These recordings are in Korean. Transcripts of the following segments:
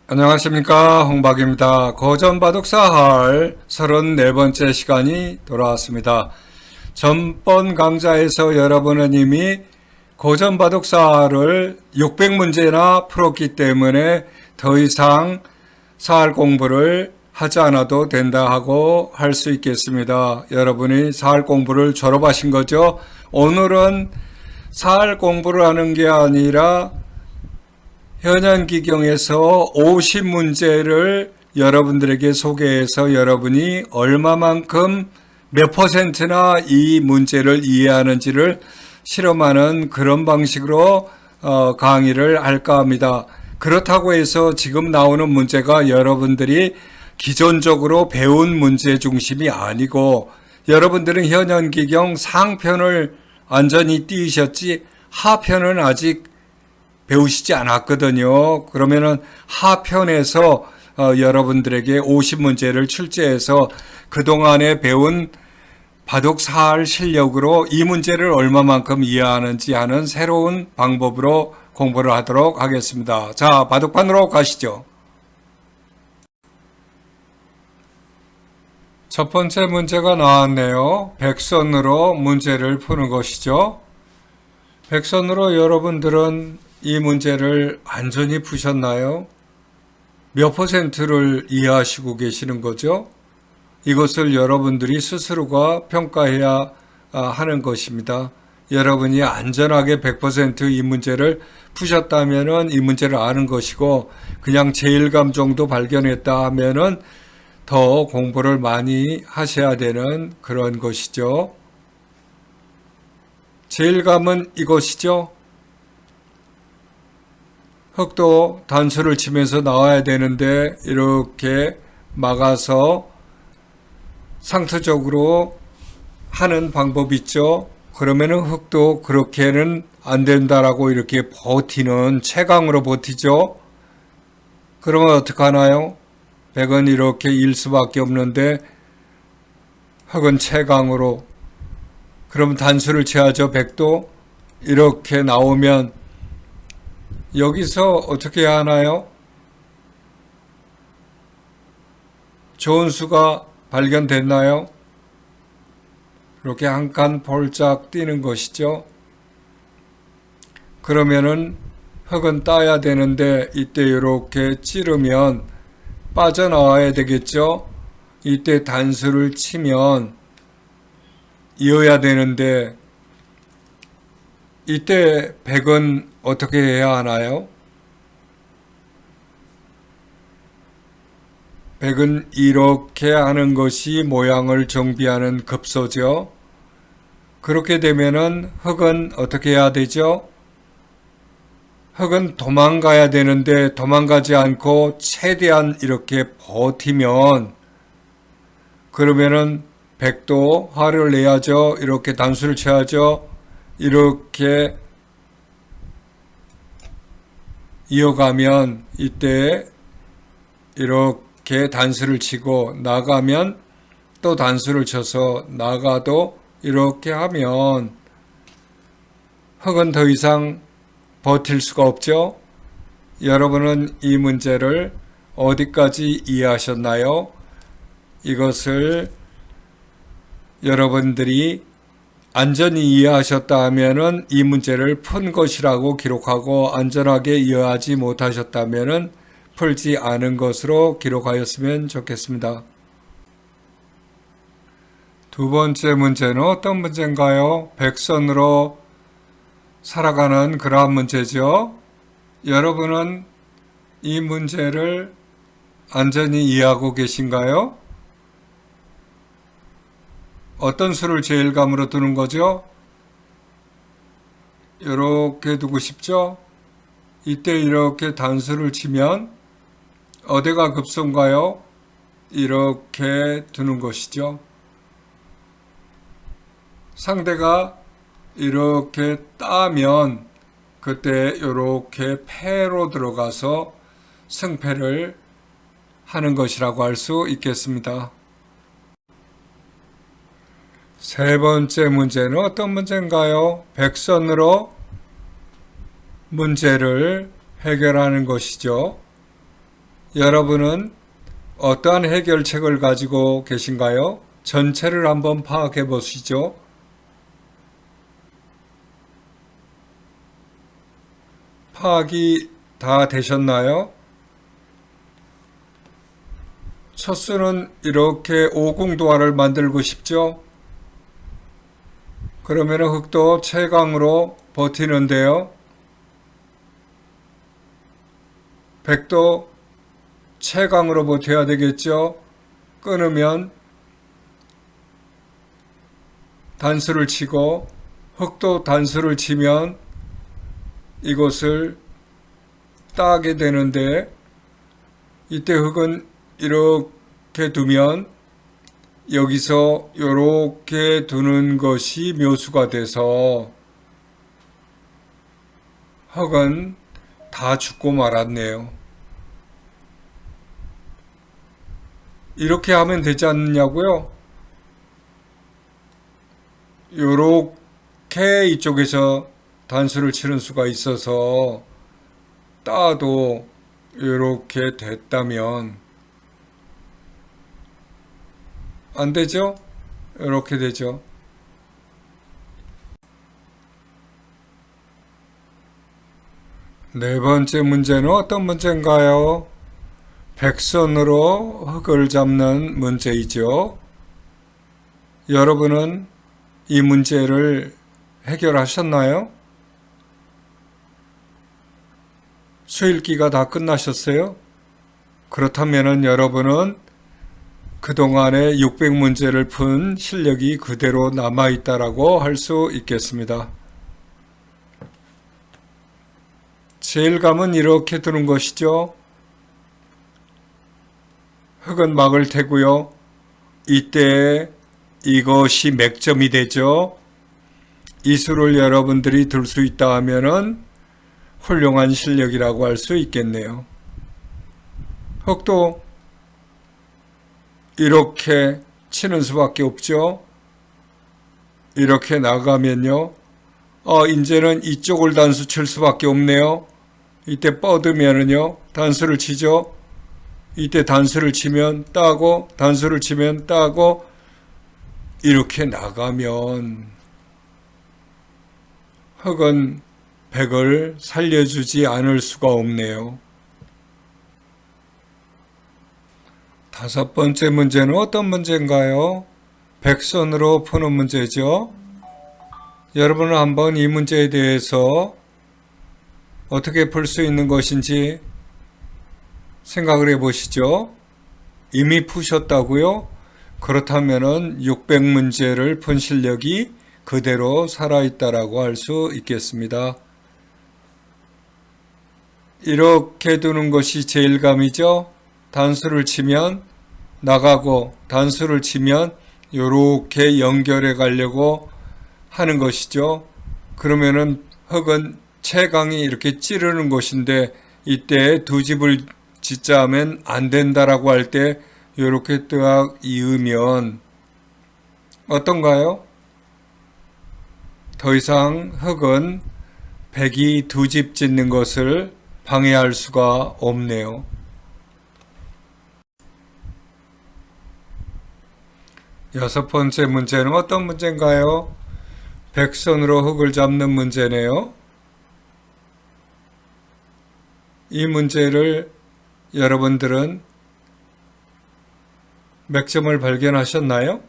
안녕하십니까, 홍박입니다. 고전바둑사 할 34번째 시간이 돌아왔습니다. 전번 강좌에서 여러분은 이미 고전바둑사를 600문제나 풀었기 때문에 더 이상 사할 공부를 하지 않아도 된다 하고 할 수 있겠습니다. 여러분이 사할 공부를 졸업하신 거죠? 오늘은 사할 공부를 하는 게 아니라 현현기경에서 50문제를 여러분들에게 소개해서 여러분이 얼마만큼 몇 퍼센트나 이 문제를 이해하는지를 실험하는 그런 방식으로 강의를 할까 합니다. 그렇다고 해서 지금 나오는 문제가 여러분들이 기존적으로 배운 문제 중심이 아니고 여러분들은 현현기경 상편을 완전히 띄우셨지 하편은 아직 배우시지 않았거든요. 그러면은 하편에서 여러분들에게 50문제를 출제해서 그동안에 배운 바둑사할 실력으로 이 문제를 얼마만큼 이해하는지 하는 새로운 방법으로 공부를 하도록 하겠습니다. 자, 바둑판으로 가시죠. 첫 번째 문제가 나왔네요. 백선으로 문제를 푸는 것이죠. 백선으로 여러분들은 이 문제를 완전히 푸셨나요? 몇 퍼센트를 이해하시고 계시는 거죠? 이것을 여러분들이 스스로가 평가해야 하는 것입니다. 여러분이 안전하게 100% 이 문제를 푸셨다면 이 문제를 아는 것이고 그냥 제일감 정도 발견했다 하면 더 공부를 많이 하셔야 되는 그런 것이죠. 제일감은 이것이죠. 흑도 단수를 치면서 나와야 되는데 이렇게 막아서 상투적으로 하는 방법이 있죠. 그러면은 흑도 그렇게는 안 된다라고 이렇게 버티는 최강으로 버티죠. 그러면 어떻게 하나요? 백은 이렇게 일 수밖에 없는데 흑은 최강으로. 그럼 단수를 쳐야죠. 백도 이렇게 나오면 여기서 어떻게 해야 하나요? 좋은 수가 발견됐나요? 이렇게 한 칸 볼짝 뛰는 것이죠. 그러면은 흑은 따야 되는데 이때 이렇게 찌르면 빠져나와야 되겠죠. 이때 단수를 치면 이어야 되는데 이때 백은 어떻게 해야 하나요? 백은 이렇게 하는 것이 모양을 정비하는 급소죠. 그렇게 되면은 흑은 어떻게 해야 되죠? 흑은 도망가야 되는데 도망가지 않고 최대한 이렇게 버티면 그러면은 백도 화를 내야죠. 이렇게 단수를 쳐야죠. 이렇게 이어가면 이때 이렇게 단수를 치고 나가면 또 단수를 쳐서 나가도 이렇게 하면 흑은 더 이상 버틸 수가 없죠. 여러분은 이 문제를 어디까지 이해하셨나요? 이것을 여러분들이 안전히 이해하셨다 하면은 이 문제를 푼 것이라고 기록하고 안전하게 이해하지 못하셨다면은 풀지 않은 것으로 기록하였으면 좋겠습니다. 두 번째 문제는 어떤 문제인가요? 백선으로 살아가는 그러한 문제죠. 여러분은 이 문제를 안전히 이해하고 계신가요? 어떤 수를 제일감으로 두는 거죠? 이렇게 두고 싶죠? 이때 이렇게 단수를 치면 어디가 급소인가요? 이렇게 두는 것이죠. 상대가 이렇게 따면 그때 이렇게 패로 들어가서 승패를 하는 것이라고 할 수 있겠습니다. 세 번째 문제는 어떤 문제인가요? 백선으로 문제를 해결하는 것이죠. 여러분은 어떠한 해결책을 가지고 계신가요? 전체를 한번 파악해 보시죠. 파악이 다 되셨나요? 첫 수는 이렇게 오공도화를 만들고 싶죠? 그러면 흙도 채강으로 버티는데요. 백도 채강으로 버텨야 되겠죠? 끊으면 단수를 치고 흙도 단수를 치면 이것을 따게 되는데, 이때 흙은 이렇게 두면 여기서 이렇게 두는 것이 묘수가 돼서 흙은 다 죽고 말았네요. 이렇게 하면 되지 않느냐고요? 요렇게 이쪽에서 단수를 치는 수가 있어서 따도 이렇게 됐다면 안 되죠? 이렇게 되죠. 네 번째 문제는 어떤 문제인가요? 백선으로 흙을 잡는 문제이죠. 여러분은 이 문제를 해결하셨나요? 수일기가 다 끝나셨어요? 그렇다면 여러분은 그동안에 600문제를 푼 실력이 그대로 남아있다라고 할 수 있겠습니다. 제일감은 이렇게 두는 것이죠. 흙은 막을 테고요. 이때 이것이 맥점이 되죠. 이 수를 여러분들이 들 수 있다 하면은 훌륭한 실력이라고 할 수 있겠네요. 흙도 이렇게 치는 수밖에 없죠. 이렇게 나가면요. 이제는 이쪽을 단수 칠 수밖에 없네요. 이때 뻗으면은요. 단수를 치죠. 이때 단수를 치면 따고, 단수를 치면 따고, 이렇게 나가면 흙은 백을 살려주지 않을 수가 없네요. 다섯 번째 문제는 어떤 문제인가요? 백선으로 푸는 문제죠. 여러분은 한번 이 문제에 대해서 어떻게 풀 수 있는 것인지 생각을 해보시죠. 이미 푸셨다고요? 그렇다면 600문제를 푼 실력이 그대로 살아있다라고 할 수 있겠습니다. 이렇게 두는 것이 제일감이죠. 단수를 치면 나가고 단수를 치면 이렇게 연결해 가려고 하는 것이죠. 그러면은 흙은 채강이 이렇게 찌르는 것인데, 이때 두 집을 짓자 하면 안 된다라고 할 때 이렇게 딱 이으면 어떤가요? 더 이상 흙은 백이 두 집 짓는 것을 방해할 수가 없네요. 여섯 번째 문제는 어떤 문제인가요? 백선으로 흙을 잡는 문제네요. 이 문제를 여러분들은 맥점을 발견하셨나요?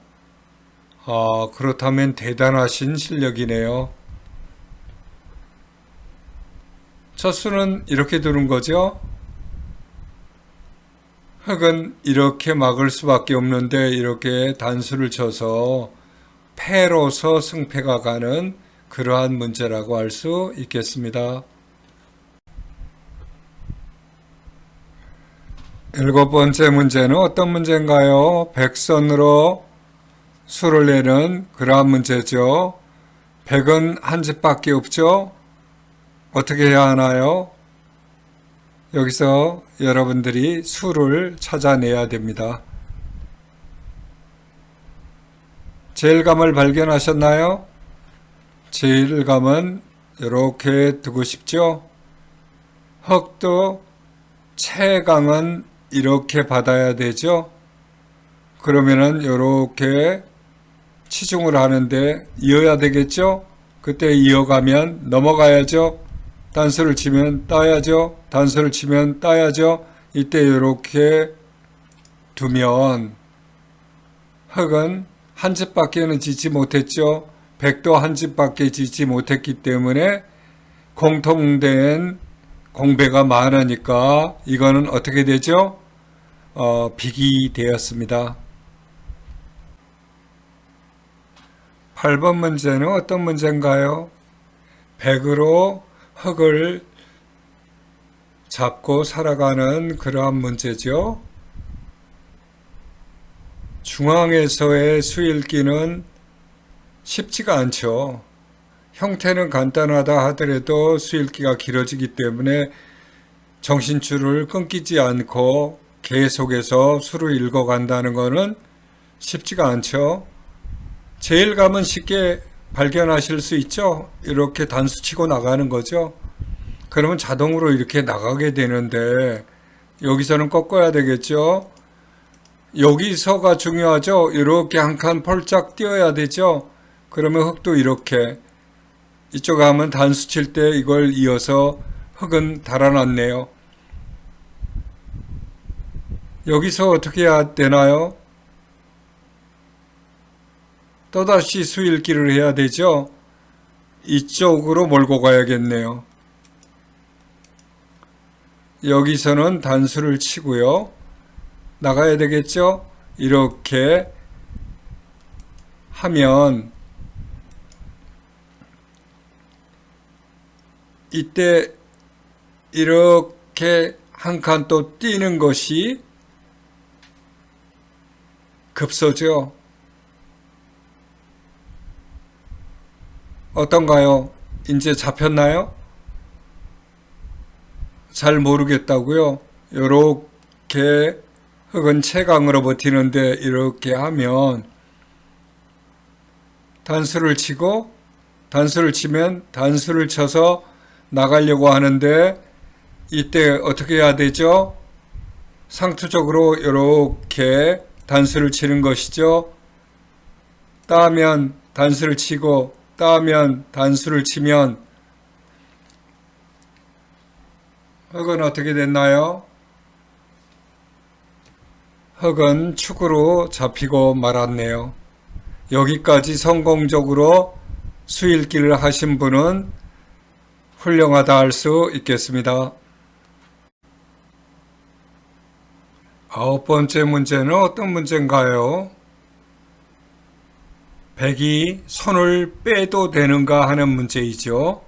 그렇다면 대단하신 실력이네요. 첫 수는 이렇게 두는 거죠. 흙은 이렇게 막을 수밖에 없는데 이렇게 단수를 쳐서 패로서 승패가 가는 그러한 문제라고 할 수 있겠습니다. 일곱 번째 문제는 어떤 문제인가요? 백선으로 수를 내는 그러한 문제죠. 백은 한 집밖에 없죠? 어떻게 해야 하나요? 여기서 여러분들이 수를 찾아내야 됩니다. 제일감을 발견하셨나요? 제일감은 이렇게 두고 싶죠? 흙도 채강은 이렇게 받아야 되죠. 그러면은 이렇게 치중을 하는데 이어야 되겠죠. 그때 이어가면 넘어가야죠. 단수를 치면 따야죠. 단수를 치면 따야죠. 이때 이렇게 두면 흙은 한 집밖에는 짓지 못했죠. 백도 한 집밖에 짓지 못했기 때문에 공통된 공배가 많으니까 이거는 어떻게 되죠? 빅이 되었습니다. 8번 문제는 어떤 문제인가요? 백으로 흙을 잡고 살아가는 그러한 문제죠. 중앙에서의 수일기는 쉽지가 않죠. 형태는 간단하다 하더라도 수일기가 길어지기 때문에 정신줄을 끊기지 않고 계속해서 수를 읽어간다는 것은 쉽지가 않죠. 제일감은 쉽게 발견하실 수 있죠. 이렇게 단수 치고 나가는 거죠. 그러면 자동으로 이렇게 나가게 되는데 여기서는 꺾어야 되겠죠. 여기서가 중요하죠. 이렇게 한 칸 펄짝 띄어야 되죠. 그러면 흙도 이렇게 이쪽 하면 단수 칠 때 이걸 이어서 흙은 달아났네요. 여기서 어떻게 해야 되나요? 또다시 수일기를 해야 되죠. 이쪽으로 몰고 가야겠네요. 여기서는 단수를 치고요. 나가야 되겠죠. 이렇게 하면 이때 이렇게 한 칸 또 뛰는 것이 급소죠. 어떤가요? 이제 잡혔나요? 잘 모르겠다고요? 이렇게 흙은 채강으로 버티는데 이렇게 하면 단수를 치고 단수를 치면 단수를 쳐서 나가려고 하는데 이때 어떻게 해야 되죠? 상투적으로 이렇게 단수를 치는 것이죠. 따면 단수를 치고 따면 단수를 치면 흙은 어떻게 됐나요? 흙은 축으로 잡히고 말았네요. 여기까지 성공적으로 수일기를 하신 분은 훌륭하다 할 수 있겠습니다. 9번째 문제는 어떤 문제인가요? 백이 손을 빼도 되는가 하는 문제이죠.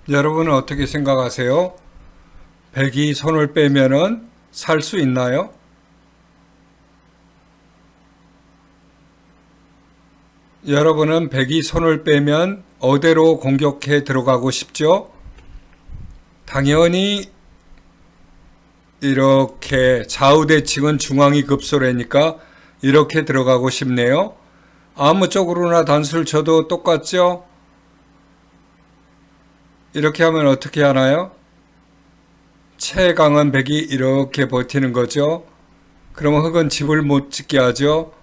여러분은 어떻게 생각하세요? 백이 손을 빼면은 살 수 있나요? 여러분은 백이 손을 빼면 어디로 공격해 들어가고 싶죠? 당연히 이렇게 좌우대칭은 중앙이 급소래니까 이렇게 들어가고 싶네요. 아무 쪽으로나 단수를 쳐도 똑같죠? 이렇게 하면 어떻게 하나요? 채강한 백이 이렇게 버티는 거죠. 그러면 흙은 집을 못 짓게 하죠.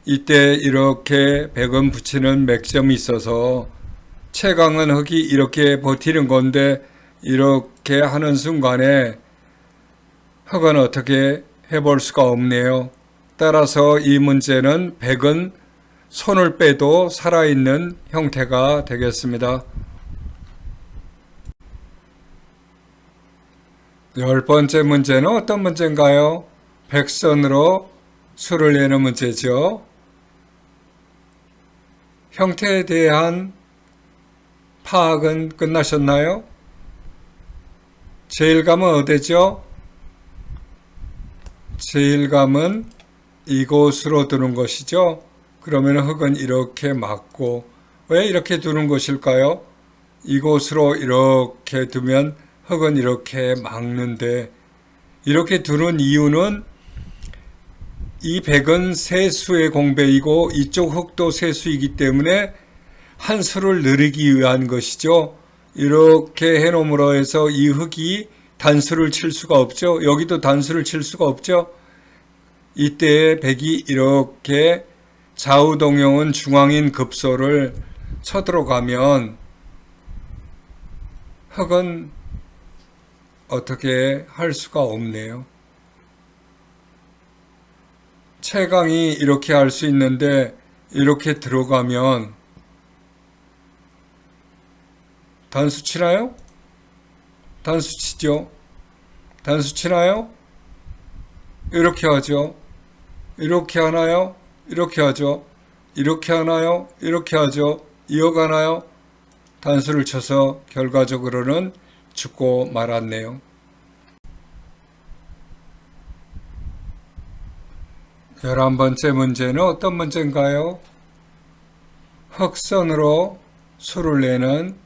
이때 이렇게 백은 붙이는 맥점이 있어서 채강은 흙이 이렇게 버티는 건데 이렇게 하는 순간에 흙은 어떻게 해볼 수가 없네요. 따라서 이 문제는 백은 손을 빼도 살아있는 형태가 되겠습니다. 10번째 문제는 어떤 문제인가요? 백선으로 수를 내는 문제죠. 형태에 대한 파악은 끝나셨나요? 제일감은 어디죠? 제일감은 이곳으로 두는 것이죠. 그러면 흙은 이렇게 막고, 왜 이렇게 두는 것일까요? 이곳으로 이렇게 두면 흙은 이렇게 막는데, 이렇게 두는 이유는 이 백은 세수의 공배이고 이쪽 흙도 세수이기 때문에 한 수를 늘리기 위한 것이죠. 이렇게 해놓음으로 해서 이 흙이 단수를 칠 수가 없죠. 여기도 단수를 칠 수가 없죠. 이때 백이 이렇게 좌우동형은 중앙인 급소를 쳐들어가면 흑은 어떻게 할 수가 없네요. 채강이 이렇게 할 수 있는데 이렇게 들어가면 단수 치나요? 단수 치죠. 단수 치나요? 이렇게 하죠. 이렇게 하나요? 이렇게 하죠. 이렇게 하나요? 이렇게 하죠. 이어가나요? 단수를 쳐서 결과적으로는 죽고 말았네요. 11번째 문제는 어떤 문제인가요? 흑선으로 수를 내는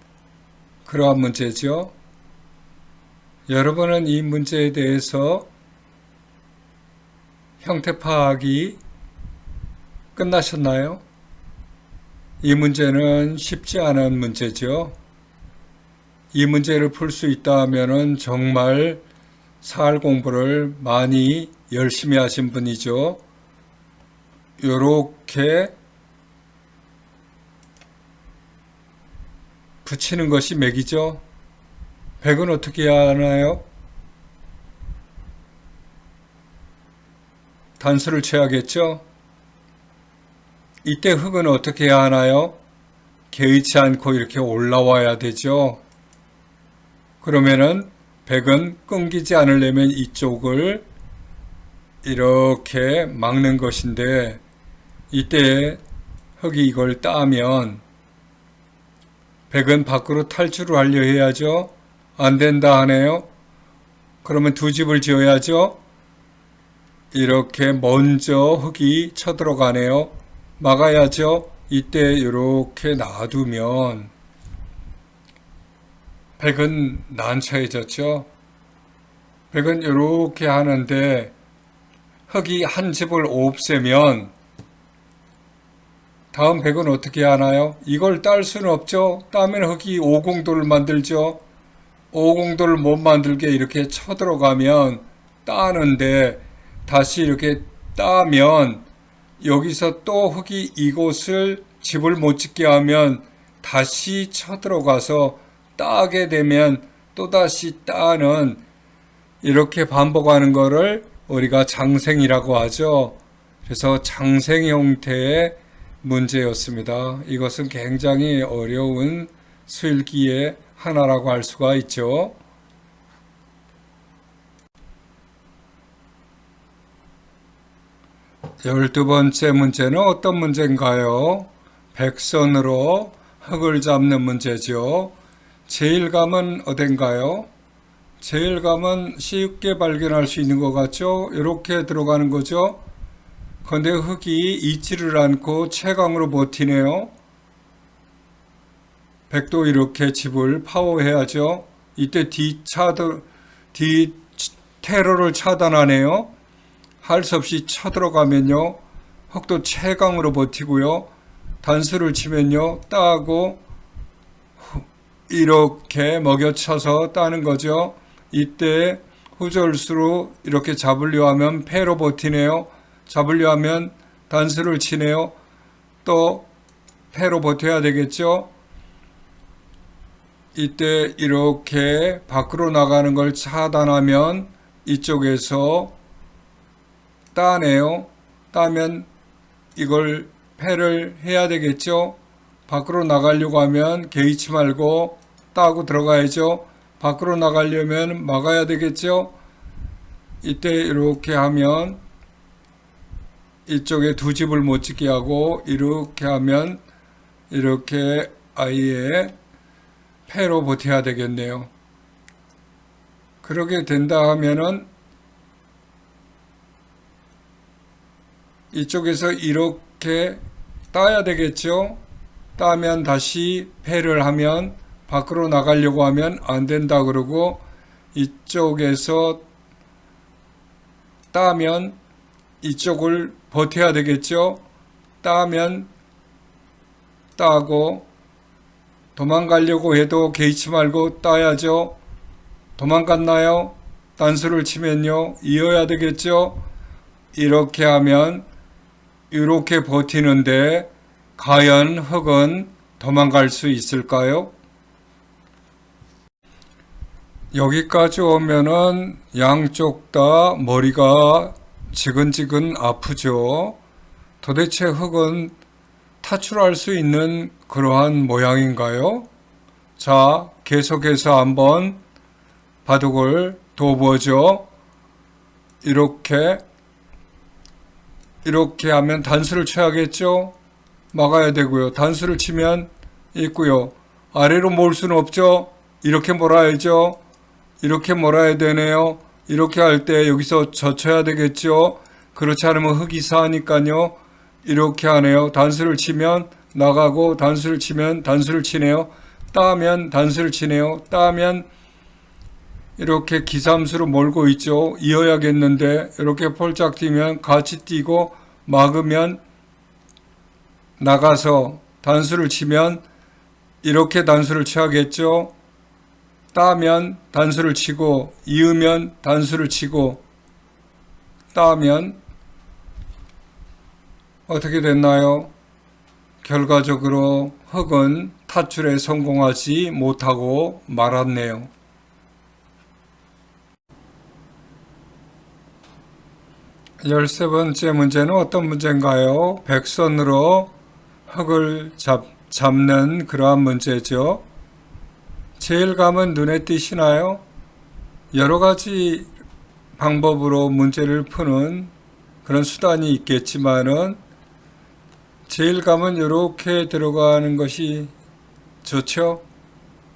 그러한 문제죠. 여러분은 이 문제에 대해서 형태 파악이 끝나셨나요? 이 문제는 쉽지 않은 문제죠. 이 문제를 풀 수 있다 하면은 정말 사할 공부를 많이 열심히 하신 분이죠. 요렇게 붙이는 것이 맥이죠. 백은 어떻게 해야 하나요? 단수를 쳐야겠죠. 이때 흑은 어떻게 해야 하나요? 개의치 않고 이렇게 올라와야 되죠. 그러면은 백은 끊기지 않으려면 이쪽을 이렇게 막는 것인데, 이때 흑이 이걸 따면 백은 밖으로 탈출을 하려 해야죠. 안 된다 하네요. 그러면 두 집을 지어야죠. 이렇게 먼저 흑이 쳐들어가네요. 막아야죠. 이때 이렇게 놔두면 백은 난처해졌죠. 백은 이렇게 하는데 흑이 한 집을 없애면 다음 백은 어떻게 하나요? 이걸 딸 수는 없죠. 따면 흑이 오공도를 만들죠. 오공도를 못 만들게 이렇게 쳐들어가면 따는데, 다시 이렇게 따면 여기서 또 흑이 이곳을 집을 못 짓게 하면 다시 쳐들어가서 따게 되면 또다시 따는, 이렇게 반복하는 것을 우리가 장생이라고 하죠. 그래서 장생 형태의 문제였습니다. 이것은 굉장히 어려운 수일기의 하나라고 할 수가 있죠. 12번째 문제는 어떤 문제인가요? 백선으로 흑을 잡는 문제죠. 제일감은 어딘가요? 제일감은 쉽게 발견할 수 있는 것 같죠? 이렇게 들어가는 거죠. 그런데 흑이 잊지를 않고 채강으로 버티네요. 백도 이렇게 집을 파워해야죠. 이때 테러를 차단하네요. 할 수 없이 쳐들어가면요, 흑도 채강으로 버티고요, 단수를 치면요, 따고 이렇게 먹여쳐서 따는 거죠. 이때 후절수로 이렇게 잡으려 하면 패로 버티네요. 잡으려 하면 단수를 치네요. 또 패로 버텨야 되겠죠. 이때 이렇게 밖으로 나가는 걸 차단하면 이쪽에서 따네요. 따면 이걸 패를 해야 되겠죠. 밖으로 나가려고 하면 개의치 말고 따고 들어가야죠. 밖으로 나가려면 막아야 되겠죠. 이때 이렇게 하면 이쪽에 두 집을 못 짓게 하고, 이렇게 하면 이렇게 아예 패로 버텨야 되겠네요. 그렇게 된다 하면은 이쪽에서 이렇게 따야 되겠죠. 따면 다시 패를 하면 밖으로 나가려고 하면 안 된다 그러고, 이쪽에서 따면 이쪽을 버텨야 되겠죠. 따면 따고, 도망가려고 해도 개의치 말고 따야죠. 도망갔나요? 단수를 치면요. 이어야 되겠죠? 이렇게 하면 이렇게 버티는데 과연 흙은 도망갈 수 있을까요? 여기까지 오면은 양쪽 다 머리가 지근지근 아프죠. 도대체 흙은 탈출할 수 있는 그러한 모양인가요? 자, 계속해서 한번 바둑을 둬보죠. 이렇게 하면 단수를 쳐야겠죠? 막아야 되고요. 단수를 치면 있고요. 아래로 몰 수는 없죠? 이렇게 몰아야죠. 이렇게 몰아야 되네요. 이렇게 할 때 여기서 젖혀야 되겠죠? 그렇지 않으면 흙이 사니까요. 이렇게 하네요. 단수를 치면 나가고 단수를 치면 단수를 치네요. 따면 단수를 치네요. 따면 이렇게 기삼수로 몰고 있죠. 이어야겠는데 이렇게 폴짝 뛰면 같이 뛰고 막으면 나가서 단수를 치면 이렇게 단수를 쳐야겠죠. 따면 단수를 치고 이으면 단수를 치고 따면 어떻게 됐나요? 결과적으로 흙은 탈출에 성공하지 못하고 말았네요. 13번째 문제는 어떤 문제인가요? 백선으로 흙을 잡는 그러한 문제죠. 제일감은 눈에 띄시나요? 여러 가지 방법으로 문제를 푸는 그런 수단이 있겠지만은 제일감은 이렇게 들어가는 것이 좋죠.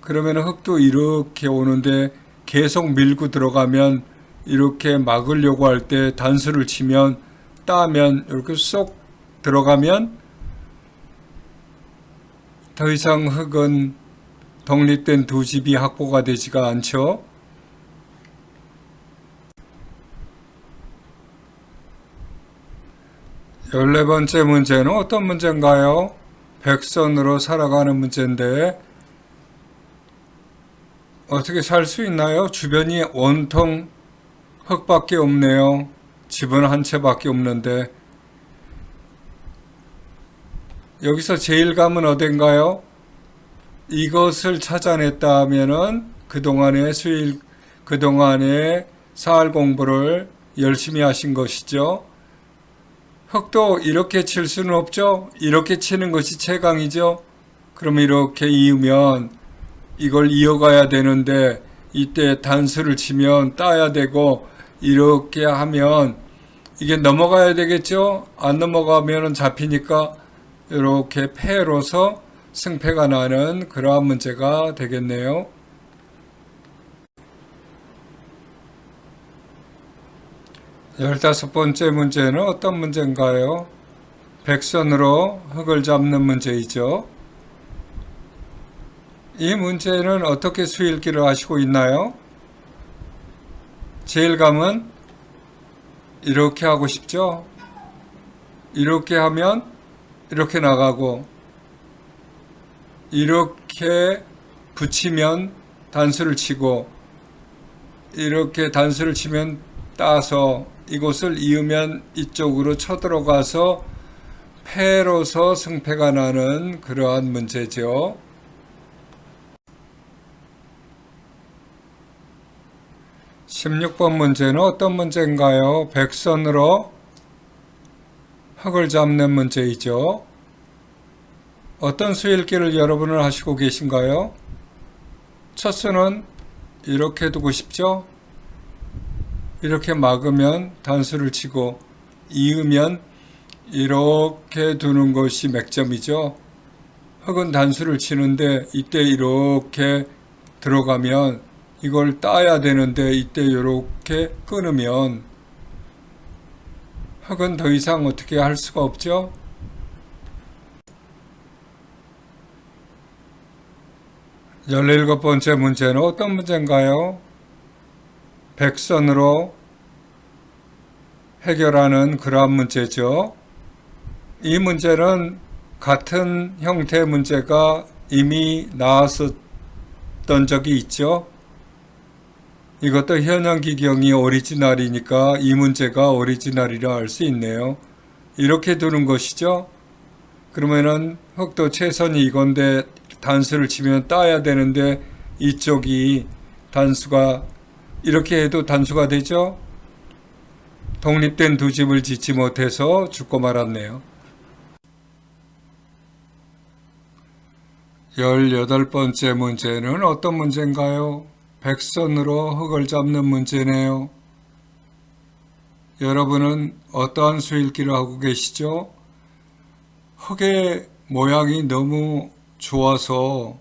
그러면 흙도 이렇게 오는데 계속 밀고 들어가면 이렇게 막으려고 할 때 단수를 치면 따면 이렇게 쏙 들어가면 더 이상 흙은 독립된 두 집이 확보가 되지가 않죠. 열네 번째 문제는 어떤 문제인가요? 백선으로 살아가는 문제인데 어떻게 살 수 있나요? 주변이 온통 흙밖에 없네요. 집은 한 채밖에 없는데 여기서 제일감은 어딘가요? 이것을 찾아냈다 하면은 그동안에 사활 공부를 열심히 하신 것이죠. 흙도 이렇게 칠 수는 없죠. 이렇게 치는 것이 최강이죠. 그럼 이렇게 이으면 이걸 이어가야 되는데 이때 단수를 치면 따야 되고 이렇게 하면 이게 넘어가야 되겠죠. 안 넘어가면 잡히니까 이렇게 패로서 승패가 나는 그러한 문제가 되겠네요. 15번째 문제는 어떤 문제인가요? 백선으로 흙을 잡는 문제이죠. 이 문제는 어떻게 수일기를 하시고 있나요? 제일감은 이렇게 하고 싶죠? 이렇게 하면 이렇게 나가고 이렇게 붙이면 단수를 치고 이렇게 단수를 치면 따서 이곳을 이으면 이쪽으로 쳐들어가서 패로서 승패가 나는 그러한 문제죠. 16번 문제는 어떤 문제인가요? 백선으로 흙을 잡는 문제이죠. 어떤 수일기를 여러분은 하시고 계신가요? 첫 수는 이렇게 두고 싶죠? 이렇게 막으면 단수를 치고 이으면 이렇게 두는 것이 맥점이죠. 흙은 단수를 치는데 이때 이렇게 들어가면 이걸 따야 되는데 이때 이렇게 끊으면 흙은 더 이상 어떻게 할 수가 없죠. 17번째 문제는 어떤 문제인가요? 백선으로 해결하는 그러한 문제죠. 이 문제는 같은 형태의 문제가 이미 나왔었던 적이 있죠. 이것도 현양기경이 오리지널이니까 이 문제가 오리지널이라 할 수 있네요. 이렇게 두는 것이죠. 그러면은 흑도 최선이 이건데 단수를 치면 따야 되는데 이쪽이 단수가 이렇게 해도 단수가 되죠. 독립된 두 집을 짓지 못해서 죽고 말았네요. 18번째 문제는 어떤 문제인가요? 백선으로 흙을 잡는 문제네요. 여러분은 어떠한 수일기를 하고 계시죠? 흙의 모양이 너무 좋아서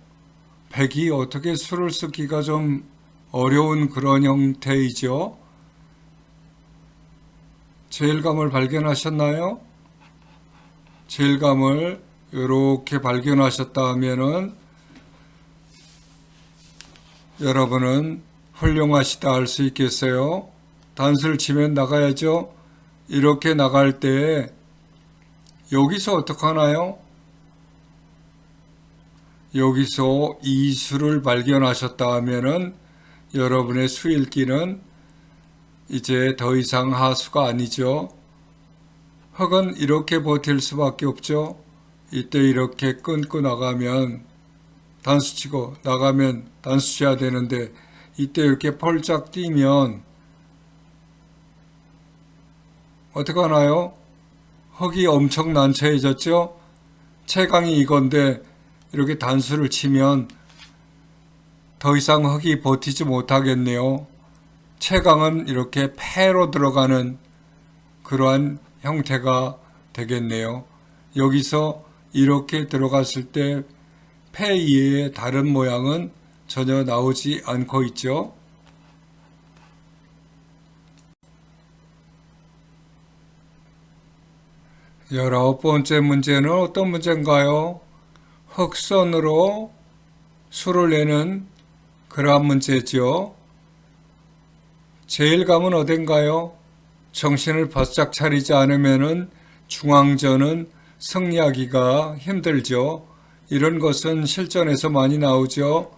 백이 어떻게 수를 쓰기가 좀 어려운 그런 형태이죠. 제일감을 발견하셨나요? 제일감을 이렇게 발견하셨다 하면은 여러분은 훌륭하시다 할 수 있겠어요. 단수를 치면 나가야죠. 이렇게 나갈 때 여기서 어떻게 하나요? 여기서 이 수를 발견하셨다 하면은 여러분의 수일기는 이제 더 이상 하수가 아니죠. 흙은 이렇게 버틸 수밖에 없죠. 이때 이렇게 끊고 나가면 단수 치고 나가면 단수 쳐야 되는데 이때 이렇게 펄짝 뛰면 어떻게 하나요? 흙이 엄청 난처해졌죠? 채강이 이건데 이렇게 단수를 치면 더 이상 흙이 버티지 못하겠네요. 채강은 이렇게 폐로 들어가는 그러한 형태가 되겠네요. 여기서 이렇게 들어갔을 때 폐 이외의 다른 모양은 전혀 나오지 않고 있죠. 열아홉 번째 문제는 어떤 문제인가요? 흑선으로 수를 내는 그러한 문제죠. 제일감은 어딘가요? 정신을 바짝 차리지 않으면은 중앙전은 승리하기가 힘들죠. 이런 것은 실전에서 많이 나오죠.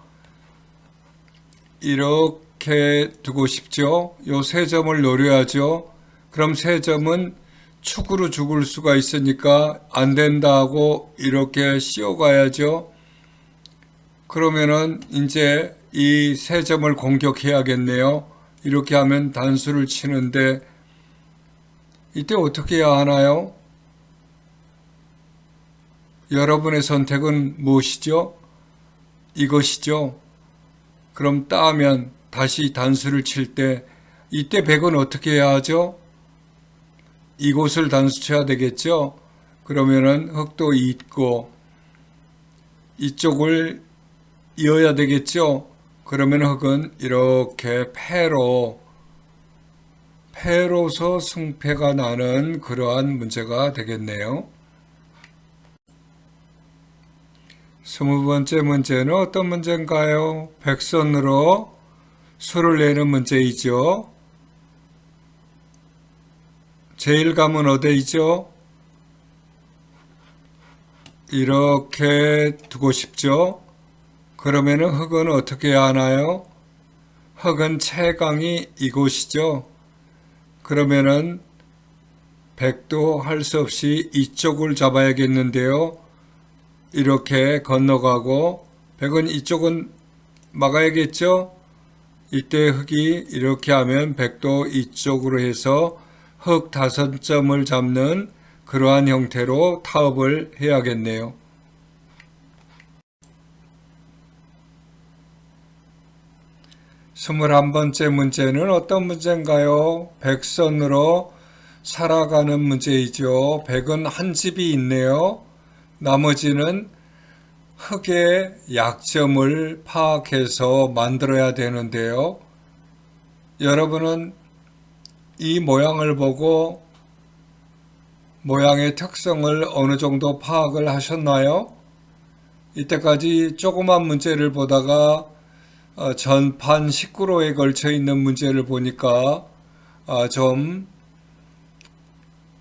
이렇게 두고 싶죠. 요 세 점을 노려야죠. 그럼 세 점은 축으로 죽을 수가 있으니까 안 된다 하고 이렇게 씌워가야죠. 그러면은 이제 이 세 점을 공격해야겠네요. 이렇게 하면 단수를 치는데 이때 어떻게 해야 하나요? 여러분의 선택은 무엇이죠? 이것이죠. 그럼 따면 다시 단수를 칠 때 이때 백은 어떻게 해야 하죠? 이곳을 단수 쳐야 되겠죠? 그러면은 흙도 잇고 이쪽을 이어야 되겠죠? 그러면 흙은 이렇게 패로서 승패가 나는 그러한 문제가 되겠네요. 20번째 문제는 어떤 문제인가요? 백선으로 수를 내는 문제이죠. 제일감은 어디이죠? 이렇게 두고 싶죠. 그러면은 흙은 어떻게 해야 하나요? 흙은 채강이 이곳이죠. 그러면은 백도 할 수 없이 이쪽을 잡아야겠는데요. 이렇게 건너가고 백은 이쪽은 막아야겠죠. 이때 흙이 이렇게 하면 백도 이쪽으로 해서 흙 5점을 잡는 그러한 형태로 타업을 해야겠네요. 21번째 문제는 어떤 문제인가요? 백선으로 살아가는 문제이죠. 백은 한 집이 있네요. 나머지는 흙의 약점을 파악해서 만들어야 되는데요. 여러분은 이 모양을 보고 모양의 특성을 어느 정도 파악을 하셨나요? 이때까지 조그만 문제를 보다가 전판 19로에 걸쳐 있는 문제를 보니까 좀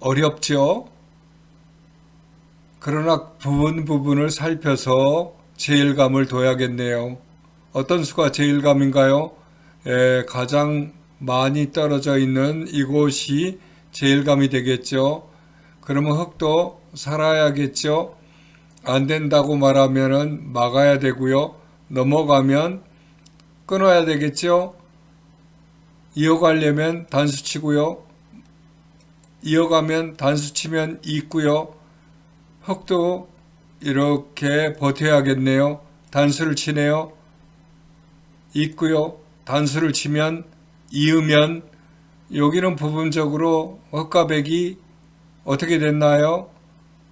어렵죠? 그러나 부분을 살펴서 제일감을 둬야겠네요. 어떤 수가 제일감인가요? 가장 많이 떨어져 있는 이곳이 제일감이 되겠죠. 그러면 흙도 살아야겠죠. 안 된다고 말하면은 막아야 되고요. 넘어가면 끊어야 되겠죠. 이어가려면 단수 치고요. 이어가면 단수 치면 있고요. 흙도 이렇게 버텨야겠네요. 단수를 치네요. 있고요. 단수를 치면 이으면 여기는 부분적으로 흙과 백이 어떻게 됐나요?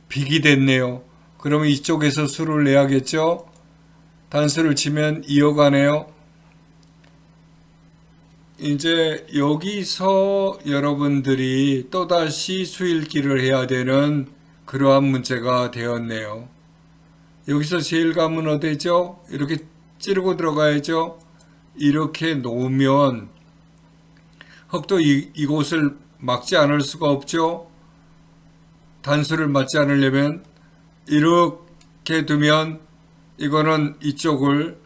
빅이 됐네요. 그러면 이쪽에서 수를 내야겠죠? 단수를 치면 이어가네요. 이제 여기서 여러분들이 또다시 수읽기를 해야 되는 그러한 문제가 되었네요. 여기서 제일감은 어디죠? 이렇게 찌르고 들어가야죠. 이렇게 놓으면 흙도 이곳을 막지 않을 수가 없죠. 단수를 맞지 않으려면 이렇게 두면 이거는 이쪽을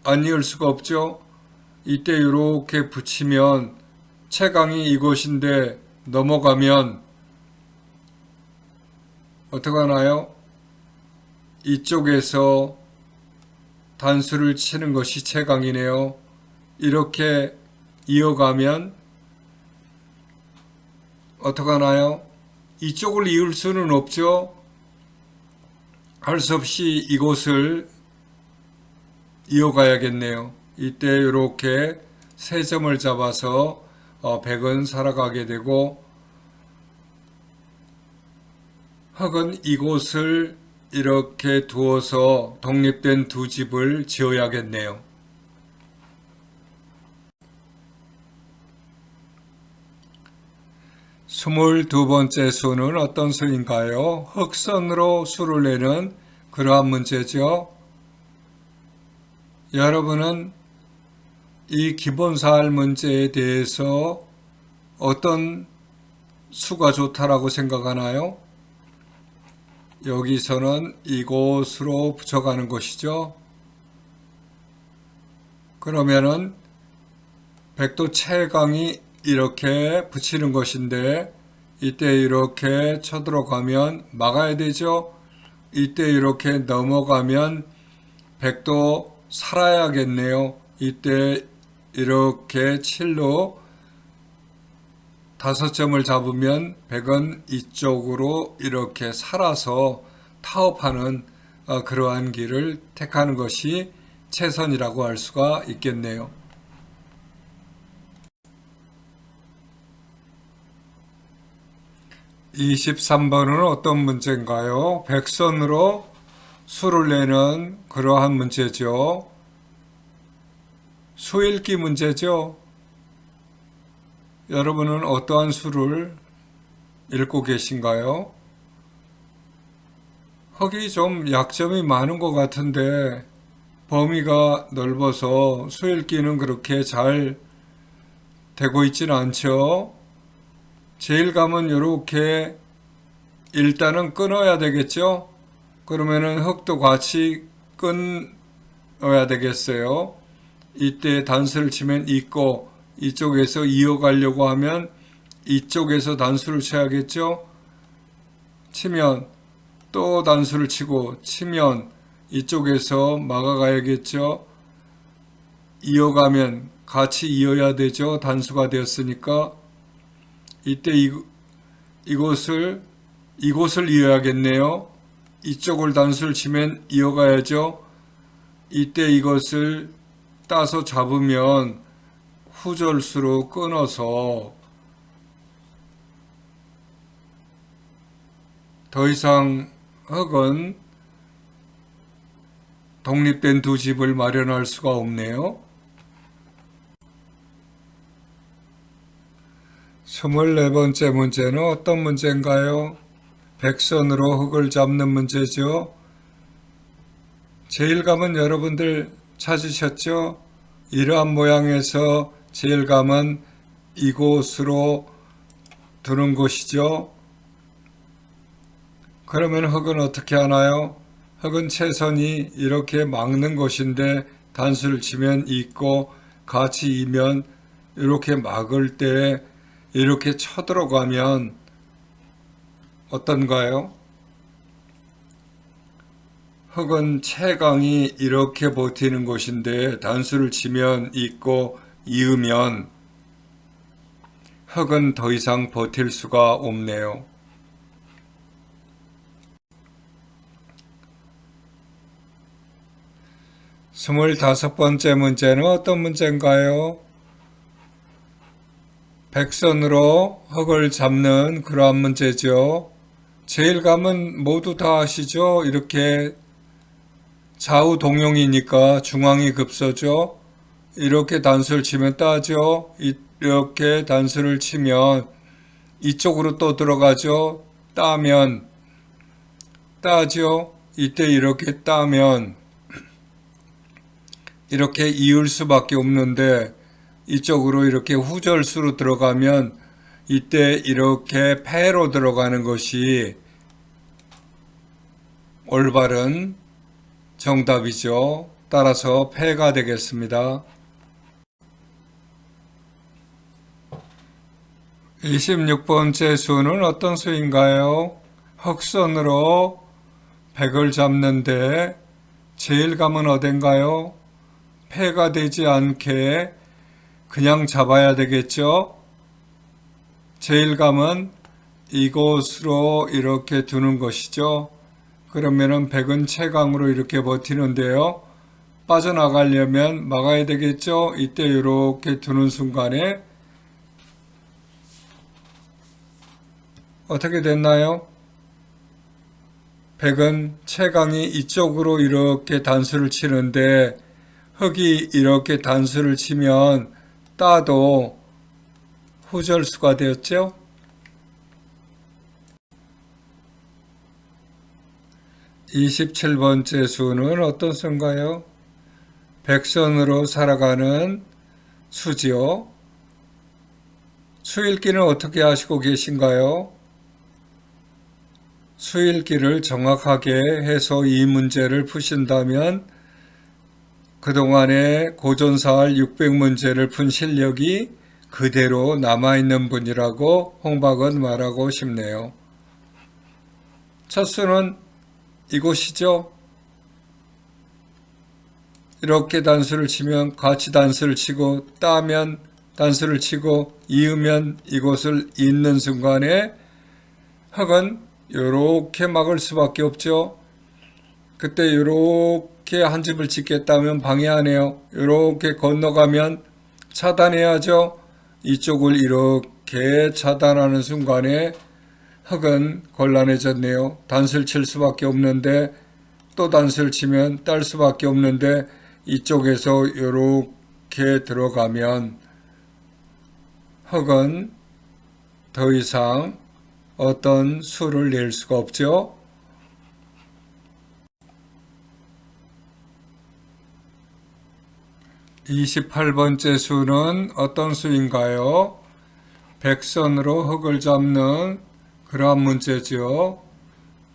안 이을 수가 없죠. 이때 이렇게 붙이면 채강이 이곳인데 넘어가면 어떻게 하나요? 이쪽에서 단수를 치는 것이 채강이네요. 이렇게 이어가면 어떻게 하나요? 이쪽을 이을 수는 없죠. 할 수 없이 이곳을 이어가야겠네요. 이때 이렇게 세 점을 잡아서 백은 살아가게 되고 흙은 이곳을 이렇게 두어서 독립된 두 집을 지어야겠네요. 22번째 수는 어떤 수인가요? 흑선으로 수를 내는 그러한 문제죠. 여러분은 이 기본사할 문제에 대해서 어떤 수가 좋다라고 생각하나요? 여기서는 이곳으로 붙여가는 것이죠. 그러면은 백도 채강이 이렇게 붙이는 것인데 이때 이렇게 쳐들어가면 막아야 되죠. 이때 이렇게 넘어가면 백도 살아야겠네요. 이때 이렇게 7로 5점을 잡으면 백은 이쪽으로 이렇게 살아서 타업하는 그러한 길을 택하는 것이 최선이라고 할 수가 있겠네요. 23번은 어떤 문제인가요? 백선으로 수를 내는 그러한 문제죠. 수읽기 문제죠. 여러분은 어떠한 수를 읽고 계신가요? 흙이 좀 약점이 많은 것 같은데 범위가 넓어서 수읽기는 그렇게 잘 되고 있지는 않죠. 제일감은 이렇게 일단은 끊어야 되겠죠. 그러면은 흙도 같이 끊어야 되겠어요. 이때 단수를 치면 있고 이쪽에서 이어가려고 하면 이쪽에서 단수를 쳐야겠죠. 치면 또 단수를 치고 치면 이쪽에서 막아가야겠죠. 이어가면 같이 이어야 되죠. 단수가 되었으니까. 이때 이곳을 이어야겠네요. 이쪽을 단수를 치면 이어가야죠. 이때 이것을 따서 잡으면 후절수로 끊어서 더 이상 흙은 독립된 두 집을 마련할 수가 없네요. 24번째 문제는 어떤 문제인가요? 백선으로 흙을 잡는 문제죠. 제일감은 여러분들 찾으셨죠? 이러한 모양에서 제일감은 이곳으로 두는 것이죠. 그러면 흙은 어떻게 하나요? 흙은 채선이 이렇게 막는 것인데 단수를 치면 있고 같이 이면 이렇게 막을 때 이렇게 쳐들어가면 어떤가요? 흙은 채강이 이렇게 버티는 곳인데 단수를 치면 있고 이으면 흙은 더 이상 버틸 수가 없네요. 25번째 문제는 어떤 문제인가요? 백선으로 흙을 잡는 그러한 문제죠. 제일감은 모두 다 아시죠? 이렇게 좌우 동용이니까 중앙이 급소죠. 이렇게 단수를 치면 따죠. 이렇게 단수를 치면 이쪽으로 또 들어가죠. 따면 따죠. 이때 이렇게 따면 이렇게 이을 수밖에 없는데 이쪽으로 이렇게 후절수로 들어가면 이때 이렇게 패로 들어가는 것이 올바른 정답이죠. 따라서 패가 되겠습니다. 26번째 수는 어떤 수인가요? 흑선으로 백을 잡는데 제일감은 어딘가요? 패가 되지 않게 그냥 잡아야 되겠죠? 제일감은 이곳으로 이렇게 두는 것이죠. 그러면은 백은 채강으로 이렇게 버티는데요. 빠져나가려면 막아야 되겠죠? 이때 이렇게 두는 순간에 어떻게 됐나요? 백은 채강이 이쪽으로 이렇게 단수를 치는데 흙이 이렇게 단수를 치면 따도 후절수가 되었죠. 27번째 수는 어떤 수인가요? 백선으로 살아가는 수지요. 수읽기는 어떻게 하시고 계신가요? 수읽기를 정확하게 해서 이 문제를 푸신다면 그동안에 고전사활 600문제를 푼 실력이 그대로 남아있는 분이라고 홍박은 말하고 싶네요. 첫 수는 이곳이죠. 이렇게 단수를 치면 같이 단수를 치고 따면 단수를 치고 이으면 이곳을 잇는 순간에 흙은 이렇게 막을 수밖에 없죠. 그때 이렇게 한 집을 짓겠다면 방해하네요. 이렇게 건너가면 차단해야죠. 이쪽을 이렇게 차단하는 순간에 흙은 곤란해졌네요. 단수를 칠 수밖에 없는데 또 단수를 치면 딸 수밖에 없는데 이쪽에서 이렇게 들어가면 흙은 더 이상 어떤 수를 낼 수가 없죠. 28번째 수는 어떤 수인가요? 백선으로 흙을 잡는 그러한 문제죠.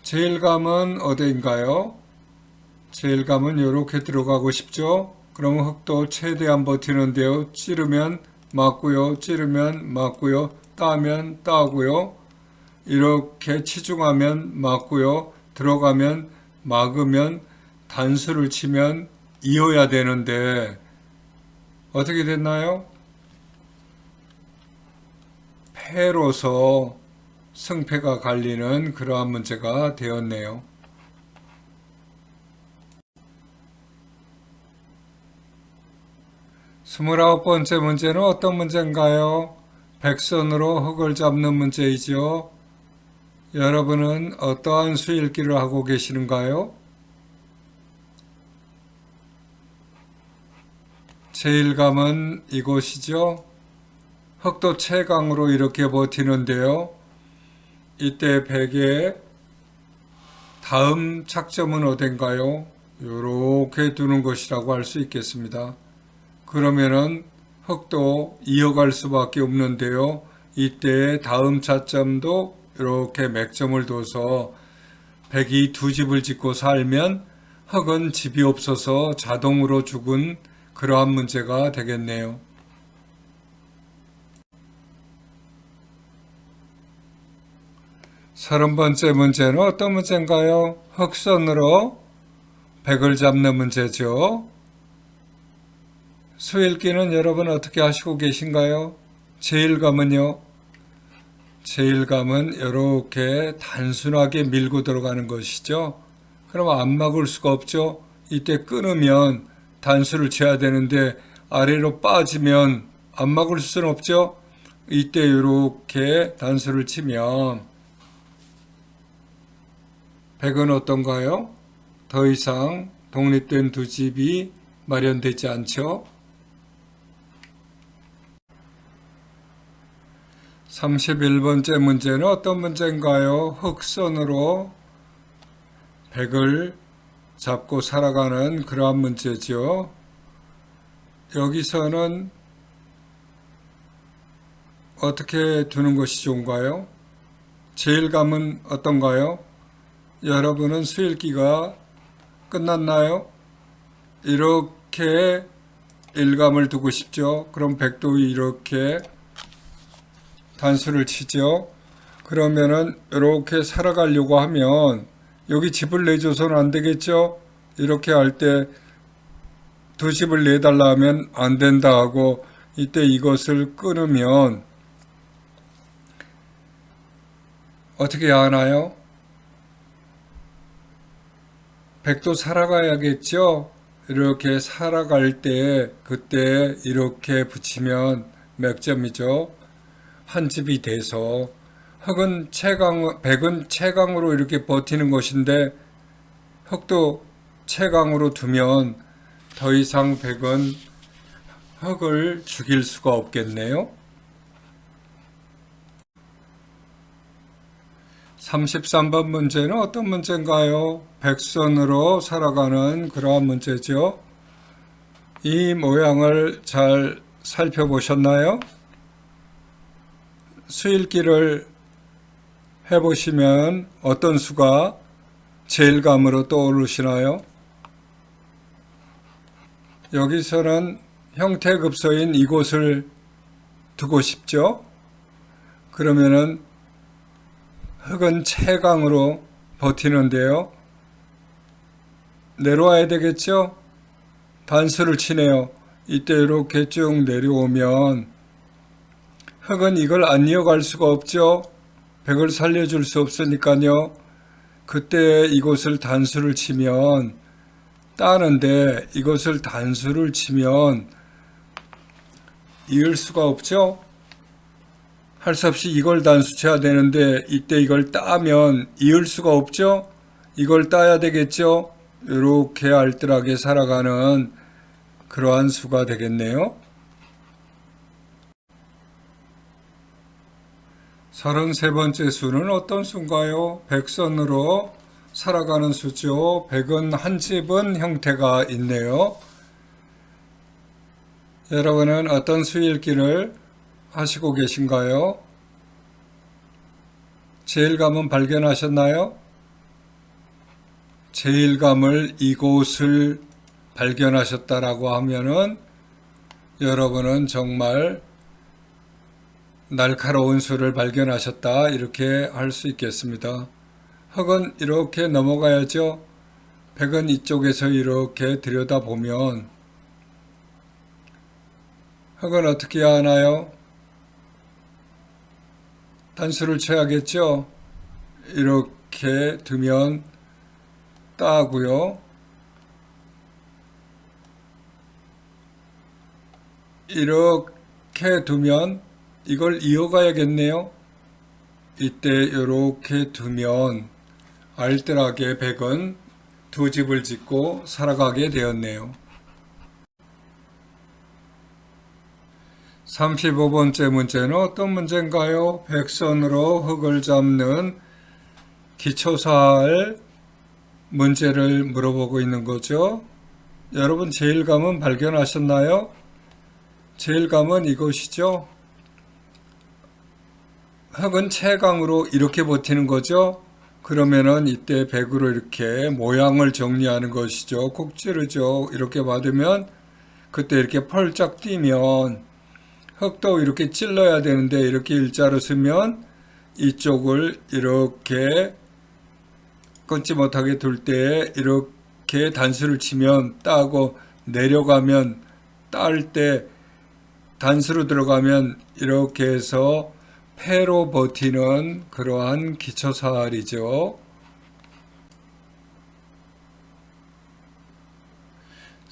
제일감은 어디인가요? 제일감은 이렇게 들어가고 싶죠. 그럼 흙도 최대한 버티는데요. 찌르면 맞고요. 찌르면 맞고요. 따면 따고요. 이렇게 치중하면 맞고요. 들어가면 막으면 단수를 치면 이어야 되는데 어떻게 됐나요? 패로서 승패가 갈리는 그러한 문제가 되었네요. 29번째 문제는 어떤 문제인가요? 백선으로 흙을 잡는 문제이죠. 여러분은 어떠한 수읽기를 하고 계시는가요? 제일감은 이곳이죠. 흙도 채강으로 이렇게 버티는데요. 이때 백의 다음 착점은 어딘가요? 이렇게 두는 것이라고 할 수 있겠습니다. 그러면은 흙도 이어갈 수밖에 없는데요. 이때 다음 차점도 이렇게 맥점을 둬서 백이 두 집을 짓고 살면 흙은 집이 없어서 자동으로 죽은 그러한 문제가 되겠네요. 30번째 문제는 어떤 문제인가요? 흑선으로 백을 잡는 문제죠. 수읽기는 여러분 어떻게 하시고 계신가요? 제일감은요? 제일감은 이렇게 단순하게 밀고 들어가는 것이죠. 그럼 안 막을 수가 없죠. 이때 끊으면 단수를 쳐야 되는데 아래로 빠지면 안 막을 수는 없죠. 이때 이렇게 단수를 치면 백은 어떤가요? 더 이상 독립된 두 집이 마련되지 않죠. 31번째 문제는 어떤 문제인가요? 흑선으로 백을 잡고 살아가는 그러한 문제죠. 여기서는 어떻게 두는 것이 좋은가요? 제일감은 어떤가요? 여러분은 수읽기가 끝났나요? 이렇게 일감을 두고 싶죠. 그럼 백도 이렇게 단수를 치죠. 그러면은 이렇게 살아가려고 하면 여기 집을 내줘서는 안 되겠죠. 이렇게 할 때 두 집을 내달라 하면 안 된다 하고 이때 이것을 끊으면 어떻게 해야 하나요? 백도 살아가야겠죠. 이렇게 살아갈 때 그때 이렇게 붙이면 몇 점이죠. 한 집이 돼서 흑은 백은 채강으로 이렇게 버티는 것인데 흑도 채강으로 두면 더 이상 백은 흑을 죽일 수가 없겠네요. 33번 문제는 어떤 문제인가요? 백선으로 살아가는 그러한 문제죠. 이 모양을 잘 살펴보셨나요? 수읽기를 해보시면 어떤 수가 제일감으로 떠오르시나요? 여기서는 형태급서인 이곳을 두고 싶죠? 그러면은 흑은 채강으로 버티는데요. 내려와야 되겠죠? 단수를 치네요. 이때 이렇게 쭉 내려오면 흑은 이걸 안 이어갈 수가 없죠. 백을 살려줄 수 없으니까요. 그때 이곳을 단수를 치면 따는데 이것을 단수를 치면 이을 수가 없죠. 할 수 없이 이걸 단수 쳐야 되는데 이때 이걸 따면 이을 수가 없죠. 이걸 따야 되겠죠. 이렇게 알뜰하게 살아가는 그러한 수가 되겠네요. 33번째 수는 어떤 수인가요? 백선으로 살아가는 수죠. 백은 한 집은 형태가 있네요. 여러분은 어떤 수읽기를 하시고 계신가요? 제일감은 발견하셨나요? 제일감을 이곳을 발견하셨다라고 하면은 여러분은 정말 날카로운 수를 발견하셨다 이렇게 할 수 있겠습니다. 흑은 이렇게 넘어가야죠. 백은 이쪽에서 이렇게 들여다보면 흑은 어떻게 해야 하나요? 단수를 쳐야겠죠. 이렇게 두면 따고요. 이렇게 두면 이걸 이어가야겠네요. 이때 이렇게 두면 알뜰하게 백은 두 집을 짓고 살아가게 되었네요. 35번째 문제는 어떤 문제인가요? 백선으로 흑을 잡는 기초사할 문제를 물어보고 있는 거죠. 여러분 제일감은 발견하셨나요? 제일감은 이것이죠. 흑은 채강으로 이렇게 버티는 거죠. 그러면은 이때 백으로 이렇게 모양을 정리하는 것이죠. 콕 찌르죠. 이렇게 받으면 그때 이렇게 펄쩍 뛰면 흙도 이렇게 찔러야 되는데 이렇게 일자로 쓰면 이쪽을 이렇게 끊지 못하게 둘 때 이렇게 단수를 치면 따고 내려가면 딸 때 단수로 들어가면 이렇게 해서 패로 버티는 그러한 기초사활이죠.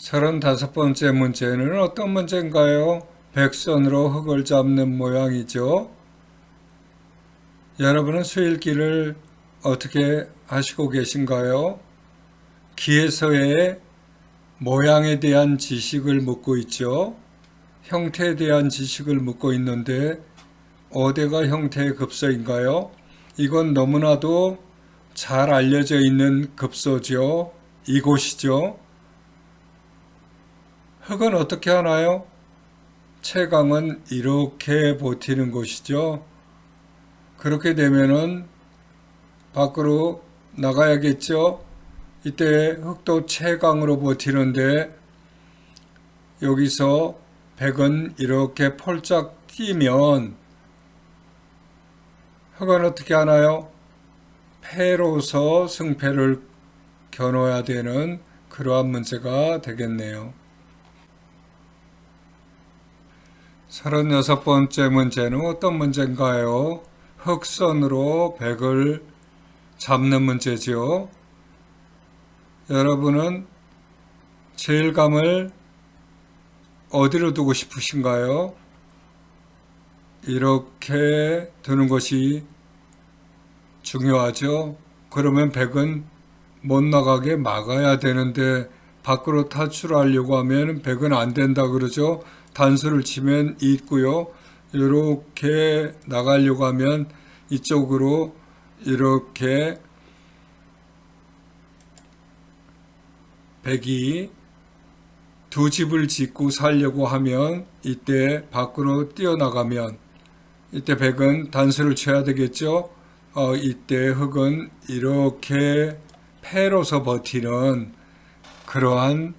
35번째 문제는 어떤 문제인가요? 백선으로 흙을 잡는 모양이죠. 여러분은 수일기를 어떻게 하시고 계신가요? 기에서의 모양에 대한 지식을 묻고 있죠. 형태에 대한 지식을 묻고 있는데 어디가 형태의 급소인가요? 이건 너무나도 잘 알려져 있는 급소죠. 이곳이죠. 흙은 어떻게 하나요? 채광은 이렇게 버티는 곳이죠. 그렇게 되면은 밖으로 나가야겠죠. 이때 흙도 채광으로 버티는데 여기서 백은 이렇게 펄쩍 뛰면 흙은 어떻게 하나요? 패로서 승패를 겨눠야 되는 그러한 문제가 되겠네요. 36번째 문제는 어떤 문제인가요? 흑선으로 백을 잡는 문제죠. 여러분은 제일감을 어디로 두고 싶으신가요? 이렇게 두는 것이 중요하죠. 그러면 백은 못 나가게 막아야 되는데 밖으로 탈출하려고 하면 백은 안 된다 그러죠. 단수를 치면 있고요. 이렇게 나가려고 하면 이쪽으로 이렇게 백이 두 집을 짓고 살려고 하면 이때 밖으로 뛰어나가면 이때 백은 단수를 쳐야 되겠죠. 이때 흙은 이렇게 패로서 버티는 그러한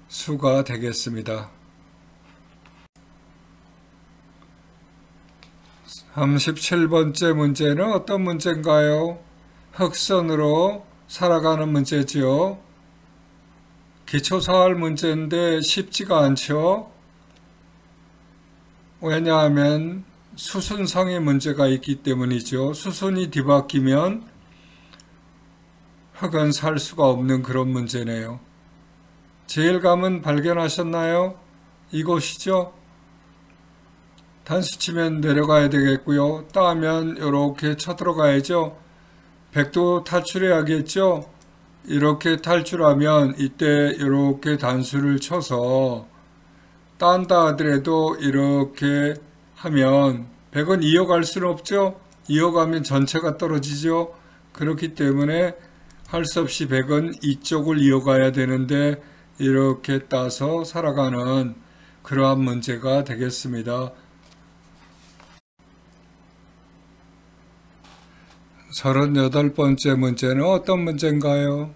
수가 되겠습니다. 37번째 문제는 어떤 문제인가요? 흑선으로 살아가는 문제지요. 기초사활 문제인데 쉽지가 않죠. 왜냐하면 수순상의 문제가 있기 때문이죠. 수순이 뒤바뀌면 흙은 살 수가 없는 그런 문제네요. 제일감은 발견하셨나요? 이곳이죠. 단수 치면 내려가야 되겠고요. 따면 이렇게 쳐들어가야죠. 백도 탈출해야겠죠. 이렇게 탈출하면 이때 이렇게 단수를 쳐서 딴다 하더라도 이렇게 하면 백은 이어갈 수는 없죠. 이어가면 전체가 떨어지죠. 그렇기 때문에 할 수 없이 백은 이쪽을 이어가야 되는데 이렇게 따서 살아가는 그러한 문제가 되겠습니다. 38번째 문제는 어떤 문제인가요?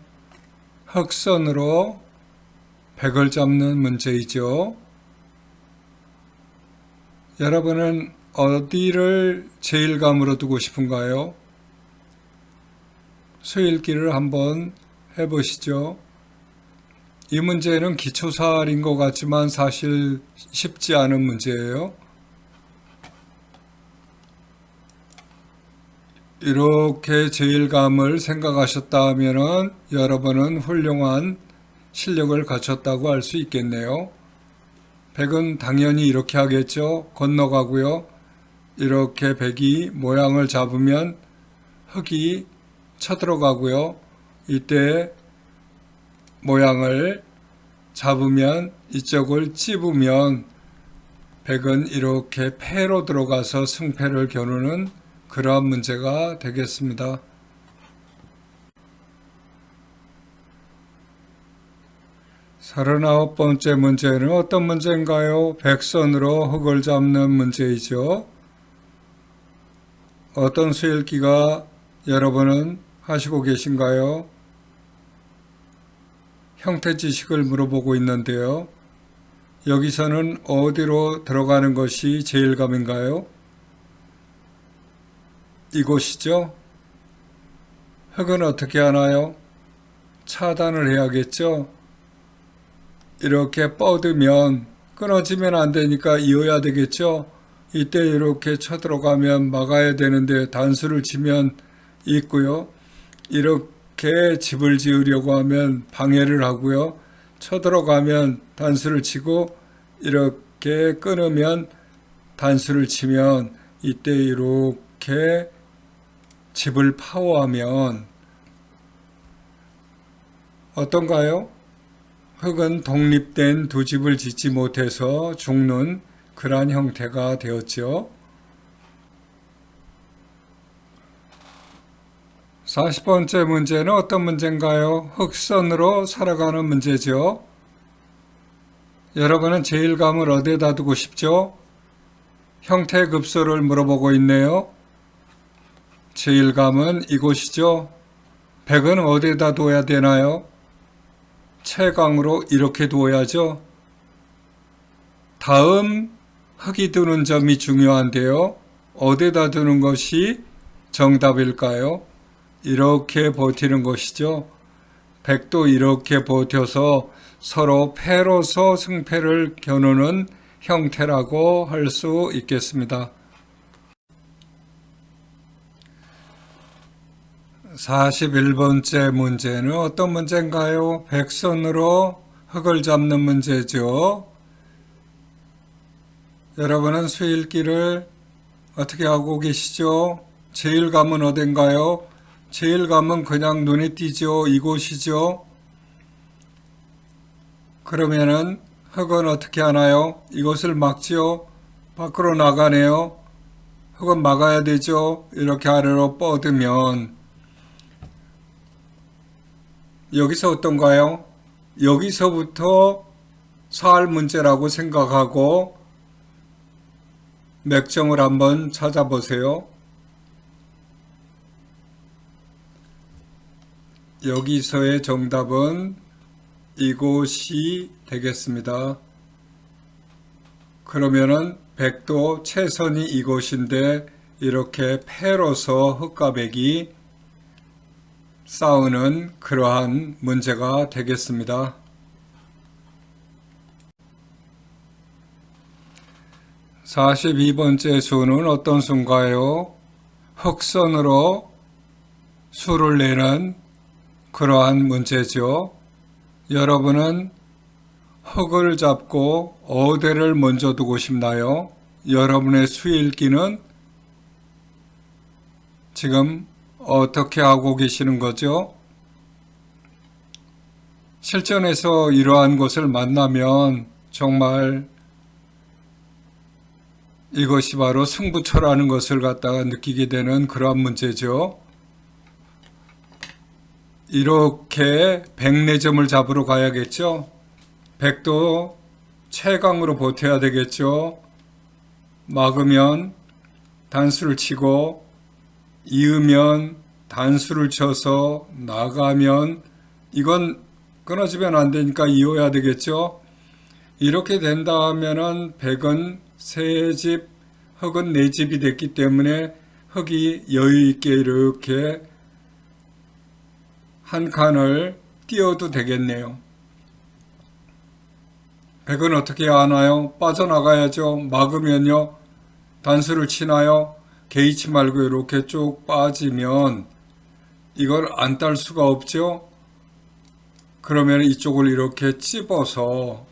흑선으로 백을 잡는 문제이죠. 여러분은 어디를 제일감으로 두고 싶은가요? 수일기를 한번 해보시죠. 이 문제는 기초사활인 것 같지만 사실 쉽지 않은 문제예요. 이렇게 제일감을 생각하셨다 하면은 여러분은 훌륭한 실력을 갖췄다고 할 수 있겠네요. 백은 당연히 이렇게 하겠죠. 건너가고요. 이렇게 백이 모양을 잡으면 흙이 쳐들어가고요. 이때 모양을 잡으면 이쪽을 찝으면 백은 이렇게 패로 들어가서 승패를 겨누는 그러한 문제가 되겠습니다. 39번째 문제는 어떤 문제인가요? 백선으로 흙을 잡는 문제이죠. 어떤 수일기가 여러분은 하시고 계신가요? 형태 지식을 물어보고 있는데요. 여기서는 어디로 들어가는 것이 제일감인가요? 이곳이죠. 흙은 어떻게 하나요? 차단을 해야겠죠. 이렇게 뻗으면 끊어지면 안 되니까 이어야 되겠죠. 이때 이렇게 쳐들어가면 막아야 되는데 단수를 치면 있고요. 이렇게 집을 지으려고 하면 방해를 하고요. 쳐들어가면 단수를 치고 이렇게 끊으면 단수를 치면 이때 이렇게 집을 파워하면 어떤가요? 흙은 독립된 두 집을 짓지 못해서 죽는 그러한 형태가 되었죠. 40번째 문제는 어떤 문제인가요? 흙선으로 살아가는 문제죠. 여러분은 제일감을 어디에다 두고 싶죠? 형태 급소를 물어보고 있네요. 제일감은 이곳이죠. 백은 어디에다 둬야 되나요? 채광으로 이렇게 두어야죠. 다음 흙이 두는 점이 중요한데요. 어디에다 두는 것이 정답일까요? 이렇게 버티는 것이죠. 백도 이렇게 버텨서 서로 패로서 승패를 겨누는 형태라고 할 수 있겠습니다. 41번째 문제는 어떤 문제인가요? 백선으로 흙을 잡는 문제죠. 여러분은 수일기를 어떻게 하고 계시죠? 제일감은 어딘가요? 제일감은 그냥 눈에 띄죠. 이곳이죠. 그러면은 흙은 어떻게 하나요? 이것을 막지요. 밖으로 나가네요. 흙은 막아야 되죠. 이렇게 아래로 뻗으면 여기서 어떤가요? 여기서부터 사할 문제라고 생각하고 맥점을 한번 찾아보세요. 여기서의 정답은 이곳이 되겠습니다. 그러면은 백도 채선이 이곳인데 이렇게 패로서 흙과 백이 싸우는 그러한 문제가 되겠습니다. 42번째 수는 어떤 수인가요? 흙선으로 수를 내는 그러한 문제죠. 여러분은 흙을 잡고 어디를 먼저 두고 싶나요? 여러분의 수일기는 지금 어떻게 하고 계시는 거죠? 실전에서 이러한 것을 만나면 정말 이것이 바로 승부처라는 것을 갖다가 느끼게 되는 그러한 문제죠. 이렇게 104점을 잡으러 가야겠죠. 백도 최강으로 버텨야 되겠죠. 막으면 단수를 치고 이으면 단수를 쳐서 나가면 이건 끊어지면 안 되니까 이어야 되겠죠. 이렇게 된다 하면은 백은 3집, 흙은 4집이 됐기 때문에 흙이 여유 있게 이렇게 한 칸을 띄워도 되겠네요. 백은 어떻게 하나요? 빠져나가야죠. 막으면요. 단수를 치나요? 개의치 말고 이렇게 쭉 빠지면 이걸 안 딸 수가 없죠. 그러면 이쪽을 이렇게 찝어서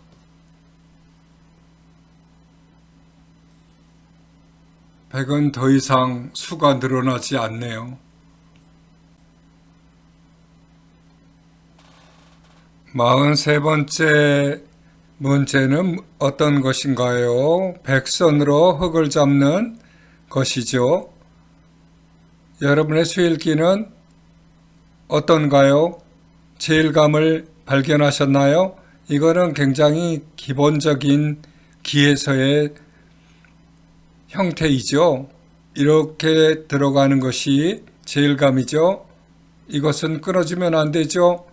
백은 더 이상 수가 늘어나지 않네요. 43번째 문제는 어떤 것인가요? 백선으로 흙을 잡는 것이죠. 여러분의 수일기는 어떤가요? 제일감을 발견하셨나요? 이거는 굉장히 기본적인 기에서의 형태이죠. 이렇게 들어가는 것이 제일감이죠. 이것은 끊어지면 안 되죠.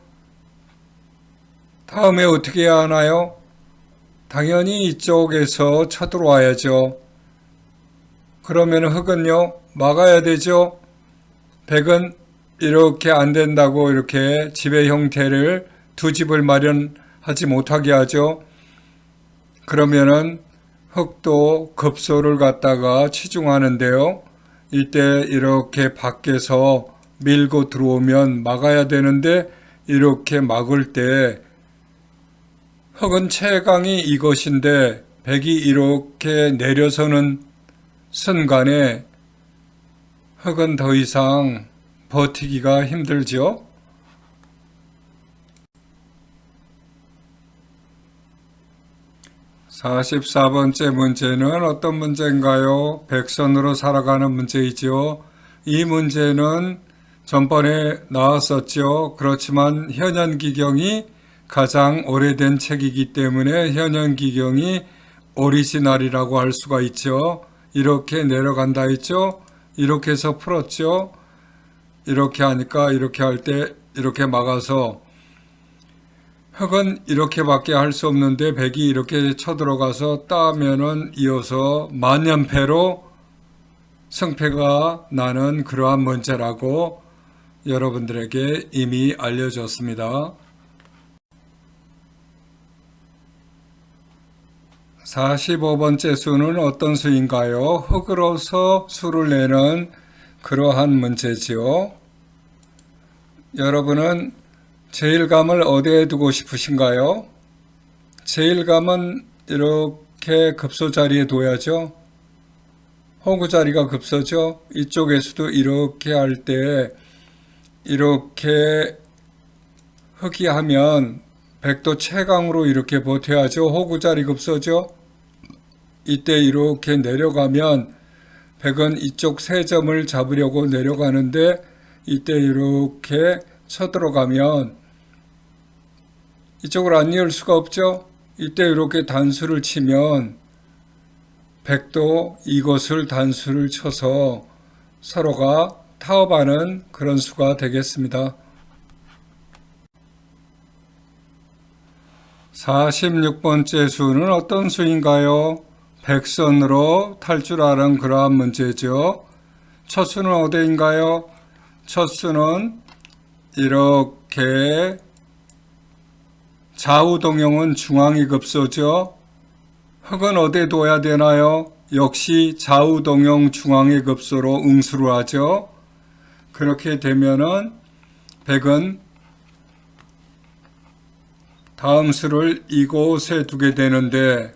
다음에 어떻게 해야 하나요? 당연히 이쪽에서 쳐들어와야죠. 그러면 흙은요, 막아야 되죠. 백은 이렇게 안 된다고 이렇게 집의 형태를 두 집을 마련하지 못하게 하죠. 그러면은 흙도 급소를 갖다가 치중하는데요. 이때 이렇게 밖에서 밀고 들어오면 막아야 되는데 이렇게 막을 때 흙은 최강이 이것인데 백이 이렇게 내려서는 순간에 흙은 더 이상 버티기가 힘들죠. 44번째 문제는 어떤 문제인가요? 백선으로 살아가는 문제이죠. 이 문제는 전번에 나왔었죠. 그렇지만 현현기경이 가장 오래된 책이기 때문에 현현기경이 오리지널이라고 할 수가 있죠. 이렇게 내려간다 했죠. 이렇게 해서 풀었죠. 이렇게 하니까 이렇게 할 때 이렇게 막아서 흙은 이렇게밖에 할 수 없는데 백이 이렇게 쳐들어가서 따면은 이어서 만연패로 승패가 나는 그러한 문제라고 여러분들에게 이미 알려줬습니다. 45번째 수는 어떤 수인가요? 흙으로서 수를 내는 그러한 문제지요. 여러분은 제일감을 어디에 두고 싶으신가요? 제일감은 이렇게 급소 자리에 둬야죠. 호구 자리가 급소죠. 이쪽에서도 이렇게 할 때 이렇게 흙이 하면 백도 최강으로 이렇게 버텨야죠. 호구 자리 급소죠. 이때 이렇게 내려가면 백은 이쪽 세 점을 잡으려고 내려가는데 이때 이렇게 쳐들어가면 이쪽을 안 이을 수가 없죠. 이때 이렇게 단수를 치면 백도 이것을 단수를 쳐서 서로가 타협하는 그런 수가 되겠습니다. 46번째 수는 어떤 수인가요? 백선으로 탈출하는 그러한 문제죠. 첫 수는 어디인가요? 첫 수는 이렇게 좌우동형은 중앙이 급소죠. 흙은 어디에 둬야 되나요? 역시 좌우동형 중앙의 급소로 응수를 하죠. 그렇게 되면은 백은 다음 수를 이곳에 두게 되는데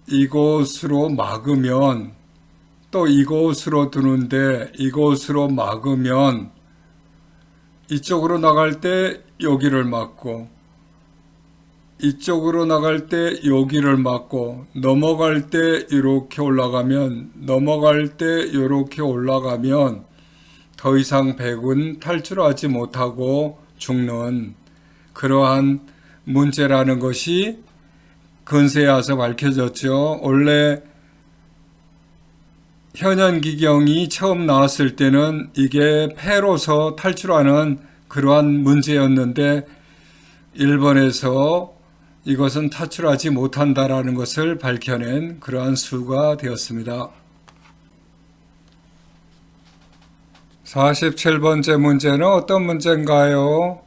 이곳으로 막으면 또 이곳으로 두는데 이곳으로 막으면 이쪽으로 나갈 때 여기를 막고 이쪽으로 나갈 때 여기를 막고 넘어갈 때 이렇게 올라가면 넘어갈 때 이렇게 올라가면 더 이상 백은 탈출하지 못하고 죽는 그러한 문제라는 것이 근세에 와서 밝혀졌죠. 원래 현현기경이 처음 나왔을 때는 이게 패로서 탈출하는 그러한 문제였는데 일본에서 이것은 탈출하지 못한다라는 것을 밝혀낸 그러한 수가 되었습니다. 47번째 문제는 어떤 문제인가요?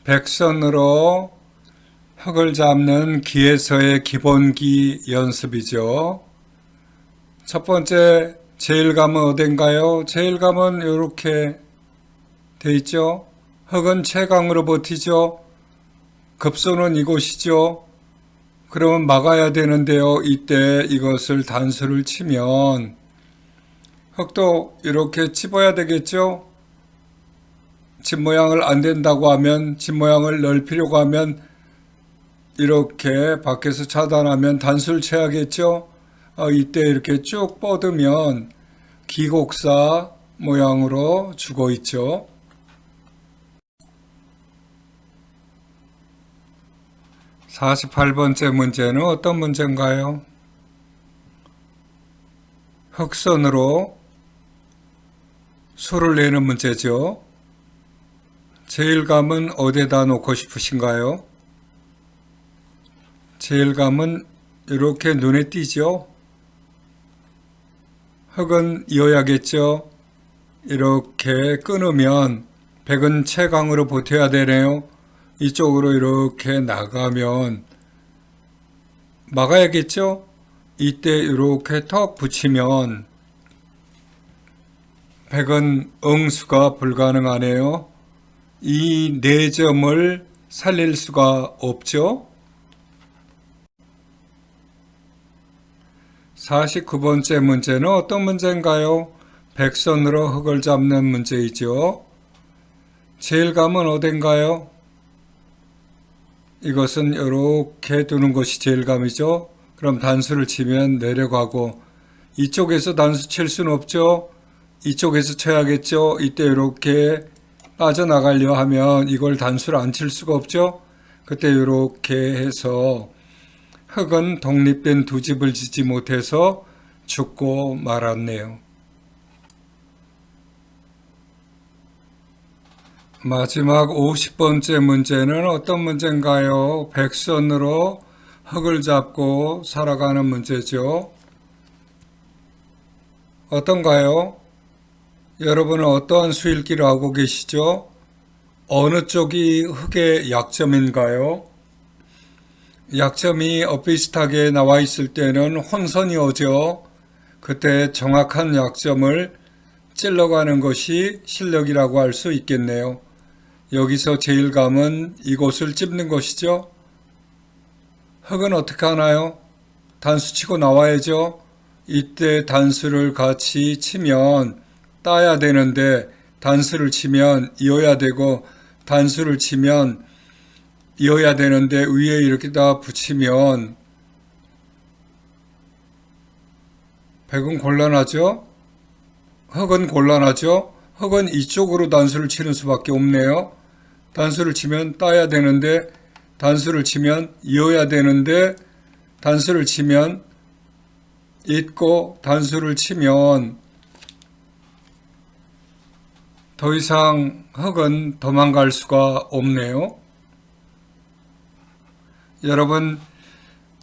백선으로 흙을 잡는 기에서의 기본기 연습이죠. 첫 번째 제일감은 어딘가요? 제일감은 이렇게 돼 있죠. 흙은 최강으로 버티죠. 급소는 이곳이죠. 그러면 막아야 되는데요. 이때 이것을 단수를 치면 흙도 이렇게 집어야 되겠죠. 집 모양을 안 된다고 하면 집 모양을 넓히려고 하면 이렇게 밖에서 차단하면 단수를 쳐야겠죠. 이때 이렇게 쭉 뻗으면 기곡사 모양으로 죽어 있죠. 48번째 문제는 어떤 문제인가요? 흑선으로 수를 내는 문제죠. 제일감은 어디에다 놓고 싶으신가요? 제일감은 이렇게 눈에 띄죠. 흙은 이어야겠죠. 이렇게 끊으면 백은 채강으로 버텨야 되네요. 이쪽으로 이렇게 나가면 막아야겠죠. 이때 이렇게 턱 붙이면 백은 응수가 불가능하네요. 이 4점을 살릴 수가 없죠. 49번째 문제는 어떤 문제인가요? 백선으로 흙을 잡는 문제이죠. 제일감은 어딘가요? 이것은 이렇게 두는 것이 제일감이죠. 그럼 단수를 치면 내려가고, 이쪽에서 단수 칠 수는 없죠. 이쪽에서 쳐야겠죠. 이때 이렇게 빠져나가려 하면 이걸 단수를 안 칠 수가 없죠. 그때 이렇게 해서 흙은 독립된 두 집을 짓지 못해서 죽고 말았네요. 마지막 50번째 문제는 어떤 문제인가요? 백선으로 흙을 잡고 살아가는 문제죠. 어떤가요? 여러분은 어떠한 수일기를 하고 계시죠? 어느 쪽이 흙의 약점인가요? 약점이 엇비슷하게 나와 있을 때는 혼선이 오죠. 그때 정확한 약점을 찔러가는 것이 실력이라고 할 수 있겠네요. 여기서 제일감은 이곳을 찝는 것이죠. 흙은 어떻게 하나요? 단수 치고 나와야죠. 이때 단수를 같이 치면 따야 되는데 단수를 치면 이어야 되고 단수를 치면 이어야 되는데 위에 이렇게 다 붙이면 백은 곤란하죠? 흙은 곤란하죠? 흙은 이쪽으로 단수를 치는 수밖에 없네요. 단수를 치면 따야 되는데 단수를 치면 이어야 되는데 단수를 치면 잇고 단수를 치면 더 이상 흙은 도망갈 수가 없네요. 여러분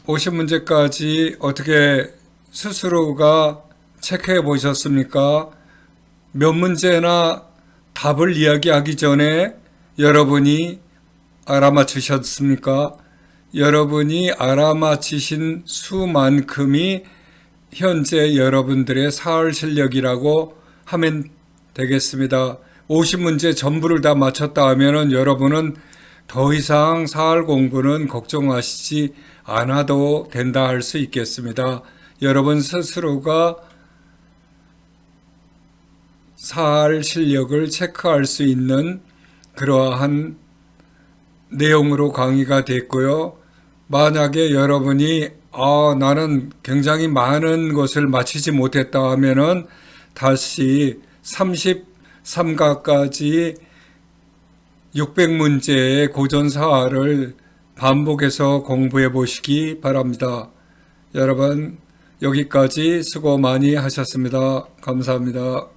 50문제까지 어떻게 스스로가 체크해 보셨습니까? 몇 문제나 답을 이야기하기 전에 여러분이 알아맞히셨습니까? 여러분이 알아맞히신 수만큼이 현재 여러분들의 사활 실력이라고 하면 되겠습니다. 50문제 전부를 다 맞췄다 하면은 여러분은 더 이상 사활 공부는 걱정하시지 않아도 된다 할 수 있겠습니다. 여러분 스스로가 사활 실력을 체크할 수 있는 그러한 내용으로 강의가 됐고요. 만약에 여러분이 나는 굉장히 많은 것을 마치지 못했다 하면은 다시 33가까지 600문제의 고전사활을 반복해서 공부해 보시기 바랍니다. 여러분 여기까지 수고 많이 하셨습니다. 감사합니다.